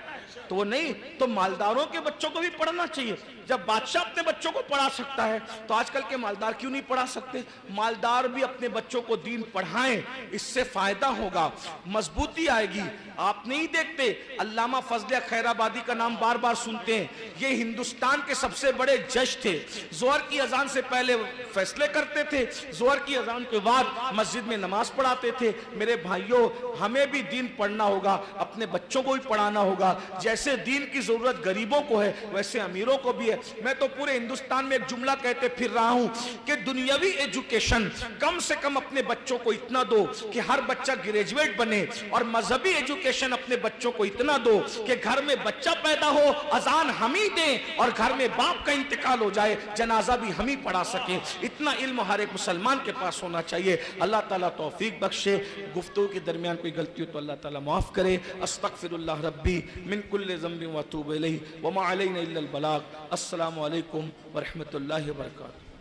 تو وہ نہیں، تو مالداروں کے بچوں کو بھی پڑھنا چاہیے۔ جب بادشاہ اپنے بچوں کو پڑھا سکتا ہے تو آج کل کے مالدار کیوں نہیں پڑھا سکتے؟ مالدار بھی اپنے بچوں کو دین پڑھائیں، اس سے فائدہ ہوگا، مضبوطی آئے گی۔ آپ نہیں دیکھتے علامہ فضل خیر آبادی کا نام بار بار سنتے ہیں، یہ ہندوستان کے سب سے بڑے جج تھے۔ ظہر کی اذان سے پہلے فیصلے کرتے تھے، ظہر کی اذان کے بعد مسجد میں نماز پڑھاتے تھے۔ میرے بھائیوں، ہمیں بھی دین پڑھنا ہوگا، اپنے بچوں کو بھی پڑھانا ہوگا۔ جیسے دین کی ضرورت غریبوں کو ہے ویسے امیروں کو بھی ہے۔ میں تو پورے ہندوستان میں ایک جملہ کہتے پھر رہا ہوں کہ دنیاوی ایجوکیشن کم سے کم اپنے بچوں کو اتنا دو کہ ہر بچہ گریجویٹ بنے، اور مذہبی ایجوکیشن اپنے بچوں کو اتنا دو کہ گھر میں بچہ پیدا ہو اذان ہم ہی دیں، اور گھر میں باپ کا انتقال ہو جائے جنازہ بھی ہم ہی پڑھا سکیں۔ اتنا علم ہر ایک مسلمان کے پاس ہونا چاہیے۔ اللہ تعالیٰ توفیق بخشے۔ گفتگو کے درمیان کوئی غلطی ہو تو اللہ تعالیٰ معاف کرے۔ استغفر اللہ ربی من کل ذنب واتوب الیہ وما علینا الا البلاغ۔ السلام علیکم ورحمۃ اللہ وبرکاتہ۔